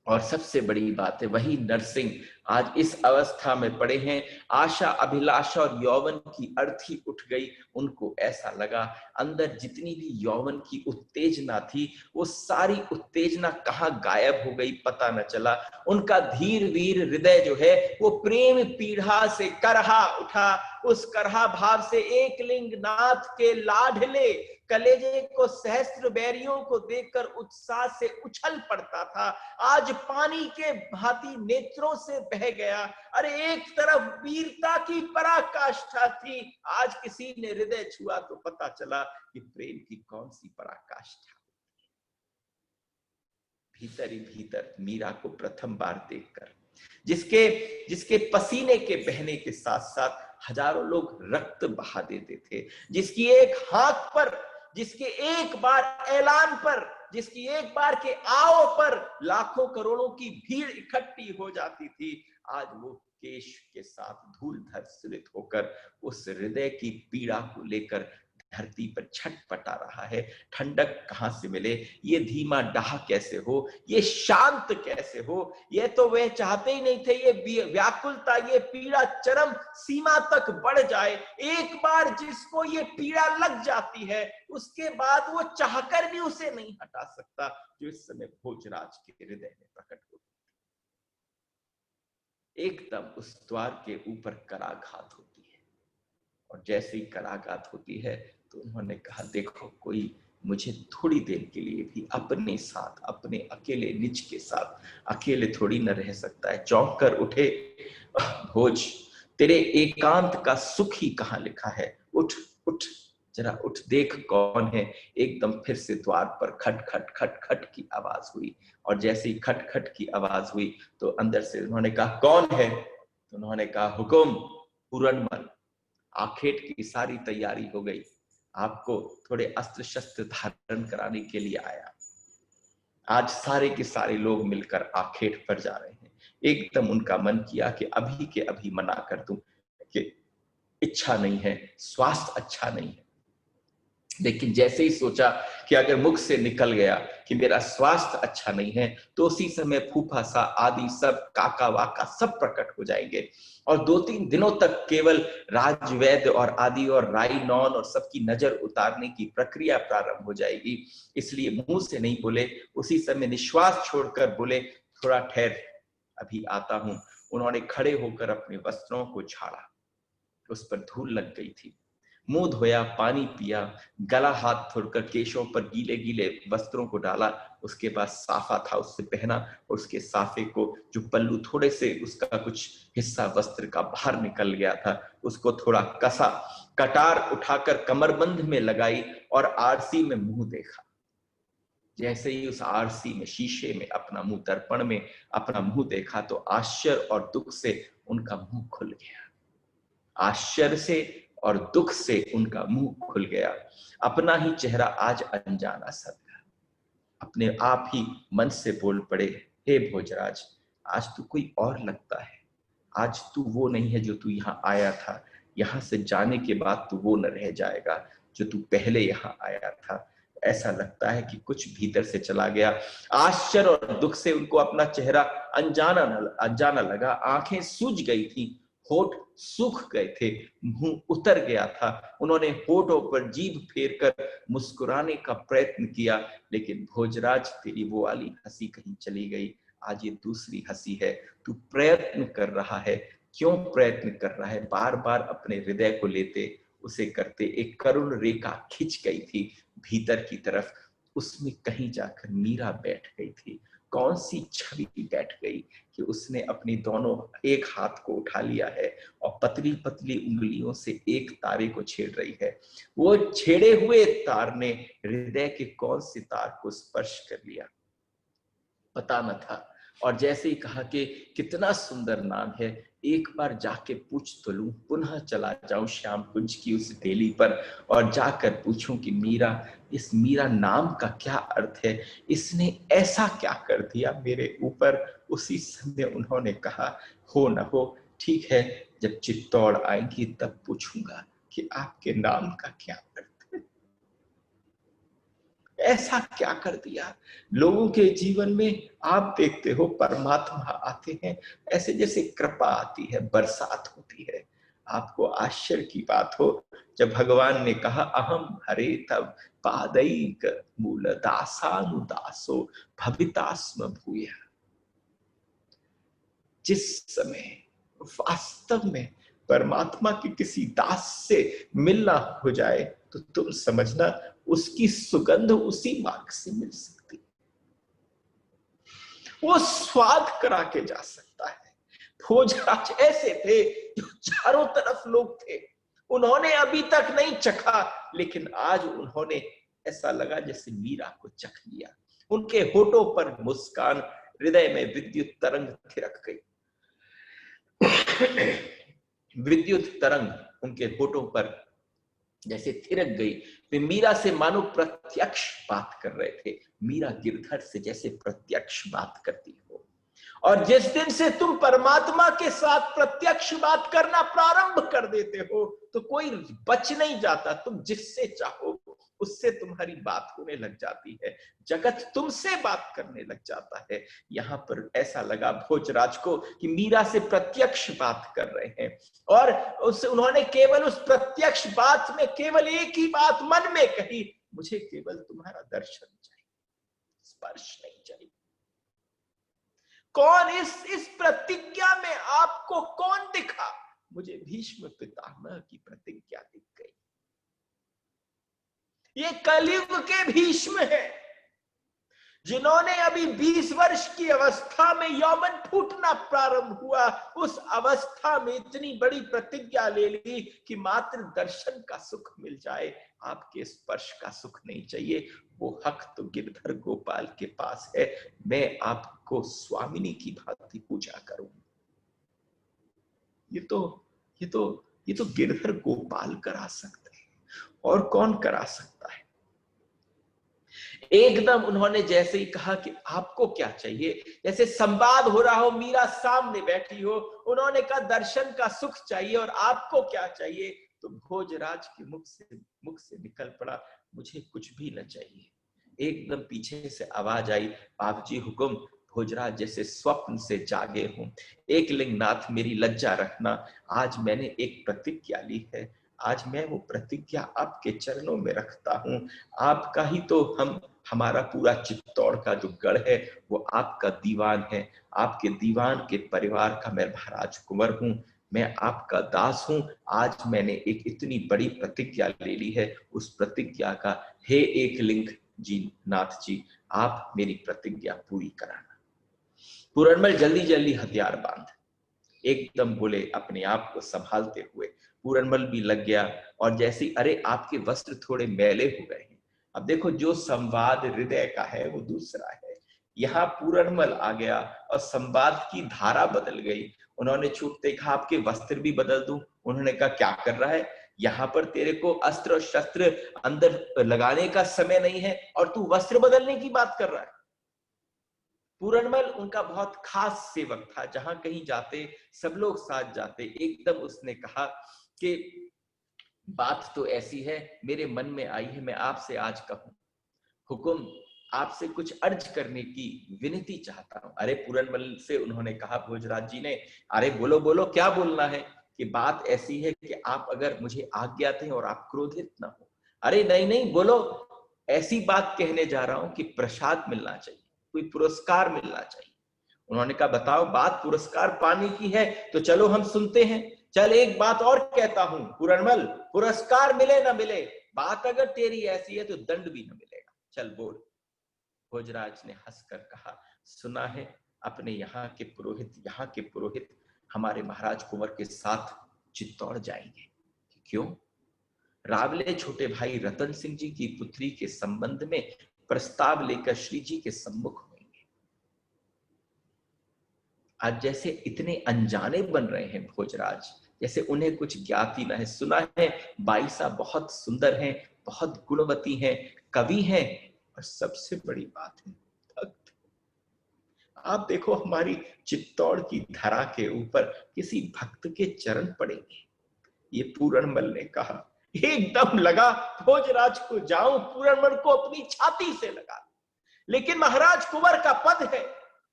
और सबसे बड़ी बात है, वही नरसिंह आज इस अवस्था में पड़े हैं। आशा, अभिलाषा और यौवन की अर्थी उठ गई। उनको ऐसा लगा अंदर जितनी भी यौवन की उत्तेजना थी, वो सारी उत्तेजना कहाँ गायब हो गई पता न चला। उनका धीर वीर हृदय जो है वो प्रेम पीढ़ा से करहा उठा। उस करहा भाव से एकलिंग नाथ के लाडले कलेजे को सहस्त्र बैरियों को देखकर उत्साह से उछल पड़ता था। आज पानी के भांति नेत्रों से बह गया। अरे एक तरफ वीरता की पराकाष्ठा थी, आज किसी ने हृदय छुआ तो पता चला कि प्रेम की कौन सी पराकाष्ठा। भीतर ही भीतर मीरा को प्रथम बार देखकर, जिसके पसीने के बहने के साथ साथ हजारों लोग रक्त बहा देते थे, जिसकी एक हाथ पर, जिसके एक बार ऐलान पर, जिसकी एक बार के आओ पर लाखों करोड़ों की भीड़ इकट्ठी हो जाती थी, आज वो केश के साथ धूल धर्षित होकर उस हृदय की पीड़ा को लेकर धरती पर छटपटा रहा है। ठंडक कहां से मिले, ये धीमा डाह कैसे हो, ये शांत कैसे हो? ये तो वे चाहते ही नहीं थे। ये व्याकुलता, ये पीड़ा चरम सीमा तक बढ़ जाए। एक बार जिसको ये पीड़ा लग जाती है, उसके बाद वो चाहकर भी उसे नहीं हटा सकता, जो इस समय भोजराज के हृदय में प्रकट हो। एकदम उस द्वार के ऊपर कराघात होती है, और जैसे ही कराघात होती है तो उन्होंने कहा, देखो कोई मुझे थोड़ी देर के लिए भी अपने साथ, अपने अकेले निज के साथ अकेले थोड़ी न रह सकता है। चौंक कर उठे, भोज तेरे एकांत का सुख ही कहाँ लिखा है, उठ उठ जरा उठ, देख कौन है। एकदम फिर से द्वार पर खट खट खट खट की आवाज हुई, और जैसे ही खट खट की आवाज हुई तो अंदर से उन्होंने कहा, कौन है? तो उन्होंने कहा, हुकुम पूरनमल, आखेट की सारी तैयारी हो गई, आपको थोड़े अस्त्र शस्त्र धारण कराने के लिए आया। आज सारे के सारे लोग मिलकर आखेट पर जा रहे हैं। एकदम उनका मन किया कि अभी के अभी मना कर दूं कि इच्छा नहीं है, स्वास्थ्य अच्छा नहीं है। लेकिन जैसे ही सोचा कि अगर मुख से निकल गया कि मेरा स्वास्थ्य अच्छा नहीं है, तो उसी समय फूफा सा आदि सब काका वाका सब प्रकट हो जाएंगे, और 2-3 दिनों तक केवल राजवैद्य और आदि और राई नौन और सबकी नजर उतारने की प्रक्रिया प्रारंभ हो जाएगी। इसलिए मुंह से नहीं बोले, उसी समय निश्वास छोड़कर बोले, थोड़ा ठहर, अभी आता हूं। उन्होंने खड़े होकर अपने वस्त्रों को झाड़ा, उस पर धूल लग गई थी। मुंह धोया, पानी पिया, गला हाथ धोकर केशों पर गीले गीले वस्त्रों को डाला, उसके बाद साफा था उससे पहना, उसके साफे को जो पल्लू थोड़े से उसका कुछ हिस्सा वस्त्र का बाहर निकल गया था, उसको थोड़ा कसा, कटार उठाकर कमरबंद में लगाई और आरसी में मुंह देखा। जैसे ही उस आरसी में, शीशे में अपना मुंह, दर्पण में अपना मुंह देखा तो आश्चर्य और दुख से उनका मुंह खुल गया। आश्चर्य से और दुख से उनका मुंह खुल गया। अपना ही चेहरा आज अनजाना सा था। अपने आप ही मन से बोल पड़े, हे भोजराज, आज तू कोई और लगता है, आज तू वो नहीं है जो तू यहाँ आया था, यहाँ से जाने के बाद तू वो न रह जाएगा जो तू पहले यहाँ आया था। ऐसा लगता है कि कुछ भीतर से चला गया। आश्चर्य और दुख से उनको अपना चेहरा अनजाना लगा, आंखें सूज गई थी, होठ सूख गए थे, मुंह उतर गया था। उन्होंने होठों पर जीभ फेर कर मुस्कुराने का प्रयत्न किया, लेकिन भोजराज तेरी वो वाली हंसी कहीं चली गई, आज ये दूसरी हंसी है। तू प्रयत्न कर रहा है, क्यों प्रयत्न कर रहा है? बार बार अपने हृदय को लेते, उसे करते। एक करुण रेखा खिंच गई थी भीतर की तरफ, उसमें कहीं जाकर मीरा बैठ गई थी। कौन सी छवि बैठ गई कि उसने अपनी दोनों एक हाथ को उठा लिया है और पतली पतली उंगलियों से एक तारे को छेड़ रही है। वो छेड़े हुए तार ने हृदय के कौन से तार को स्पर्श कर लिया पता न था। और जैसे ही कहा कि कितना सुंदर नाम है, एक बार जाके पूछ तो लूं, पुनः चला जाऊं श्याम कुंज की उस बेली पर और जाकर पूछूं कि मीरा, इस मीरा नाम का क्या अर्थ है, इसने ऐसा क्या कर दिया मेरे ऊपर। उसी समय उन्होंने कहा, हो न हो, ठीक है, जब चित्तौड़ आएंगी तब पूछूंगा कि आपके नाम का क्या अर्थ है। ऐसा क्या कर दिया लोगों के जीवन में? आप देखते हो परमात्मा आते हैं ऐसे जैसे कृपा आती है, बरसात होती है। आपको आश्चर्य की बात हो, जब भगवान ने कहा अहम हरे तब पादैक मूल दासानुदासो भवितास्म भूया, जिस समय वास्तव में परमात्मा के किसी दास से मिलना हो जाए तो तुम समझना उसकी सुगंध उसी मार्ग से मिल सकती, वो स्वाद करा के जा सकता है। भोजराज ऐसे थे जो चारों तरफ लोग थे, उन्होंने अभी तक नहीं चखा, लेकिन आज उन्होंने ऐसा लगा जैसे मीरा को चख लिया। उनके होठों पर मुस्कान, हृदय में विद्युत तरंग थिरक गई। विद्युत तरंग उनके होठों पर जैसे थिरक गई। वे मीरा से मानो प्रत्यक्ष बात कर रहे थे, मीरा गिरधर से जैसे प्रत्यक्ष बात करती हो। और जिस दिन से तुम परमात्मा के साथ प्रत्यक्ष बात करना प्रारंभ कर देते हो तो कोई बच नहीं जाता, तुम जिससे चाहो उससे तुम्हारी बात होने लग जाती है, जगत तुमसे बात करने लग जाता है। यहां पर ऐसा लगा भोजराज को कि मीरा से प्रत्यक्ष बात कर रहे हैं, और उन्होंने केवल उस प्रत्यक्ष बात में केवल एक ही बात मन में कही, मुझे केवल तुम्हारा दर्शन चाहिए, स्पर्श नहीं चाहिए। कौन इस प्रतिज्ञा में आपको कौन दिखा? मुझे भीष्म पितामह की प्रतिज्ञा दिख गई। ये कलयुग के भीष्म है, जिन्होंने अभी 20 वर्ष की अवस्था में यौवन फूटना प्रारंभ हुआ, उस अवस्था में इतनी बड़ी प्रतिज्ञा ले ली कि मात्र दर्शन का सुख मिल जाए, आपके स्पर्श का सुख नहीं चाहिए। वो हक तो गिरधर गोपाल के पास है, मैं आपको स्वामिनी की भांति पूजा करूं। ये तो गिरधर गोपाल करा सकते हैं, और कौन करा सकता है? एकदम उन्होंने जैसे ही कहा कि आपको क्या चाहिए, जैसे संवाद हो रहा हो, मीरा सामने बैठी हो, उन्होंने कहा दर्शन का सुख चाहिए और आपको क्या चाहिए? तो भोजराज के मुख से निकल पड़ा, मुझे कुछ भी न चाहिए। एकदम पीछे से आवाज आई, बाबूजी हुकुम। भोजराज जैसे स्वप्न से जागे हों। एकलिंग नाथ मेरी लज्जा रखना, आज मैंने एक प्रतिज्ञा ली है, आज मैं वो प्रतिज्ञा आपके चरणों में रखता हूं। आपका ही तो हमारा पूरा चित्तौड़ का जो गढ़ है वो आपका दीवान है, आपके दीवान के परिवार का मैं महाराज कुंवर हूं, मैं आपका दास हूं। आज मैंने एक इतनी बड़ी प्रतिज्ञा ले ली है, उस प्रतिज्ञा का हे एकलिंग जी, नाथ जी, आप मेरी प्रतिज्ञा पूरी कराना। पूरनमल जल्दी जल्दी हथियार बांध, एकदम बोले अपने आप को संभालते हुए। पूरनमल भी लग गया, और जैसे अरे आपके वस्त्र थोड़े मैले हो गए हैं। अब देखो, जो संवाद हृदय का है वो दूसरा है, यहाँ पूरनमल आ गया और संवाद की धारा बदल गई। उन्होंने छूटते कहा आपके वस्त्र भी बदल दूं। उन्होंने कहा क्या कर रहा है? यहाँ पर तेरे को अस्त्र और शस्त्र अंदर लगाने का समय नहीं है और तू वस्त्र बदलने की बात कर रहा है। पूरनमल उनका बहुत खास सेवक था, जहां कहीं जाते सब लोग साथ जाते। एकदम उसने कहा कि बात तो ऐसी है, मेरे मन में आई है, मैं आपसे आज कहूं, हुकुम, आपसे कुछ अर्ज करने की विनती चाहता हूं। अरे पूरनमल से उन्होंने कहा, भोजराज जी ने, अरे बोलो बोलो, क्या बोलना है? कि बात ऐसी है कि आप अगर मुझे आज्ञा दें और आप क्रोधित ना हो। अरे नहीं नहीं, बोलो। ऐसी बात कहने जा रहा हूं कि प्रसाद मिलना चाहिए, कोई पुरस्कार मिलना चाहिए। उन्होंने कहा, बताओ, बात पुरस्कार पाने की है तो चलो हम सुनते हैं। चल, एक बात और कहता हूं पूरनमल, पुरस्कार मिले ना मिले, बात अगर तेरी ऐसी है तो दंड भी ना मिलेगा। चल बोल। भोजराज ने हंसकर कहा, सुना है अपने यहाँ के पुरोहित हमारे महाराज कुंवर के साथ चित्तौड़ जाएंगे। क्यों? रावले छोटे भाई रतन सिंह जी की पुत्री के संबंध में प्रस्ताव लेकर श्री जी के सम्मुख होंगे। आज जैसे इतने अनजाने बन रहे हैं भोजराज, जैसे उन्हें कुछ ज्ञात ही ना है। सुना है बाईसा बहुत सुंदर हैं, बहुत गुणवती हैं, कवि हैं, और सबसे बड़ी बात है भक्त। आप देखो, हमारी चित्तौड़ की धरा के ऊपर किसी भक्त के चरण पड़ेंगे। ये पूरनमल ने कहा। एकदम लगा भोजराज को, जाऊं पूरनमल को अपनी छाती से लगा। लेकिन महाराज कुंवर का पद है,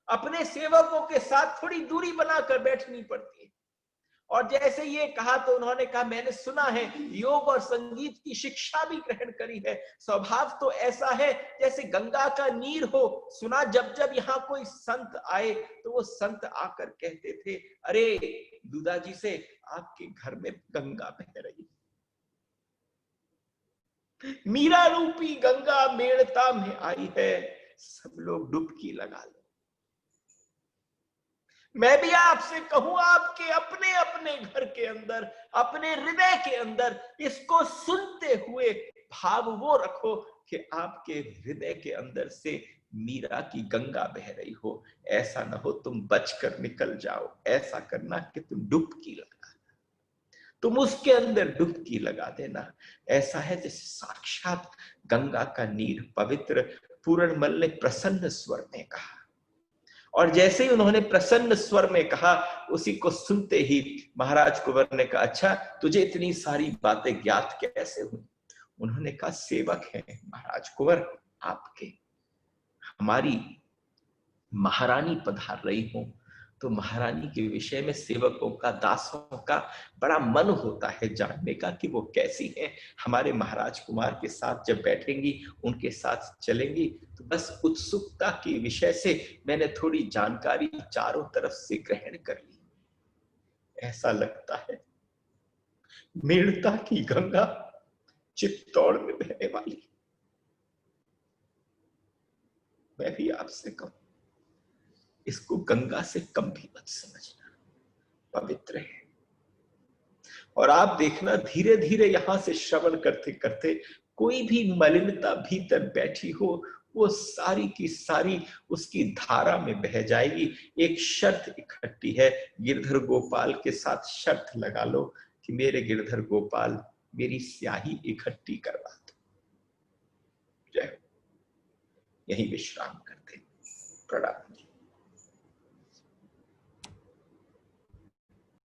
अपने सेवकों के साथ थोड़ी दूरी बनाकर बैठनी पड़ती है। और जैसे ये कहा तो उन्होंने कहा, मैंने सुना है योग और संगीत की शिक्षा भी ग्रहण करी है, स्वभाव तो ऐसा है जैसे गंगा का नीर हो। सुना जब जब यहाँ कोई संत आए तो वो संत आकर कहते थे, अरे दूधा जी से, आपके घर में गंगा बह रही, मीरा रूपी गंगा मेड़ता में आई है, सब लोग डुबकी लगा लो। मैं भी आपसे कहूं, आपके अपने अपने घर के अंदर, अपने हृदय के अंदर इसको सुनते हुए भाव वो रखो कि आपके हृदय के अंदर से मीरा की गंगा बह रही हो। ऐसा ना हो तुम बचकर निकल जाओ, ऐसा करना कि तुम डुबकी लगा, तुम उसके अंदर डुबकी लगा देना। ऐसा है जैसे साक्षात गंगा का नीर पवित्र। पूरनमल ने प्रसन्न स्वर में कहा, और जैसे ही उन्होंने प्रसन्न स्वर में कहा, उसी को सुनते ही महाराज कुंवर ने कहा, अच्छा तुझे इतनी सारी बातें ज्ञात कैसे हुई? उन्होंने कहा, सेवक हैं महाराज कुंवर आपके, हमारी महारानी पधार रही हो तो महारानी के विषय में सेवकों का, दासों का बड़ा मन होता है जानने का कि वो कैसी है। हमारे महाराज कुमार के साथ जब बैठेंगी, उनके साथ चलेंगी, तो बस उत्सुकता के विषय से मैंने थोड़ी जानकारी चारों तरफ से ग्रहण कर ली। ऐसा लगता है मेड़ता की गंगा चित्तौड़ में बहने वाली। मैं भी आपसे कहूं, इसको गंगा से कम भी मत समझना, पवित्र है। और आप देखना, धीरे धीरे यहां से श्रवण करते करते कोई भी मलिनता भीतर बैठी हो, वो सारी की सारी उसकी धारा में बह जाएगी। एक शर्त इकट्ठी है, गिरधर गोपाल के साथ शर्त लगा लो कि मेरे गिरधर गोपाल, मेरी स्याही इकट्ठी करवा दो। जय, यही विश्राम करते। प्रणाम।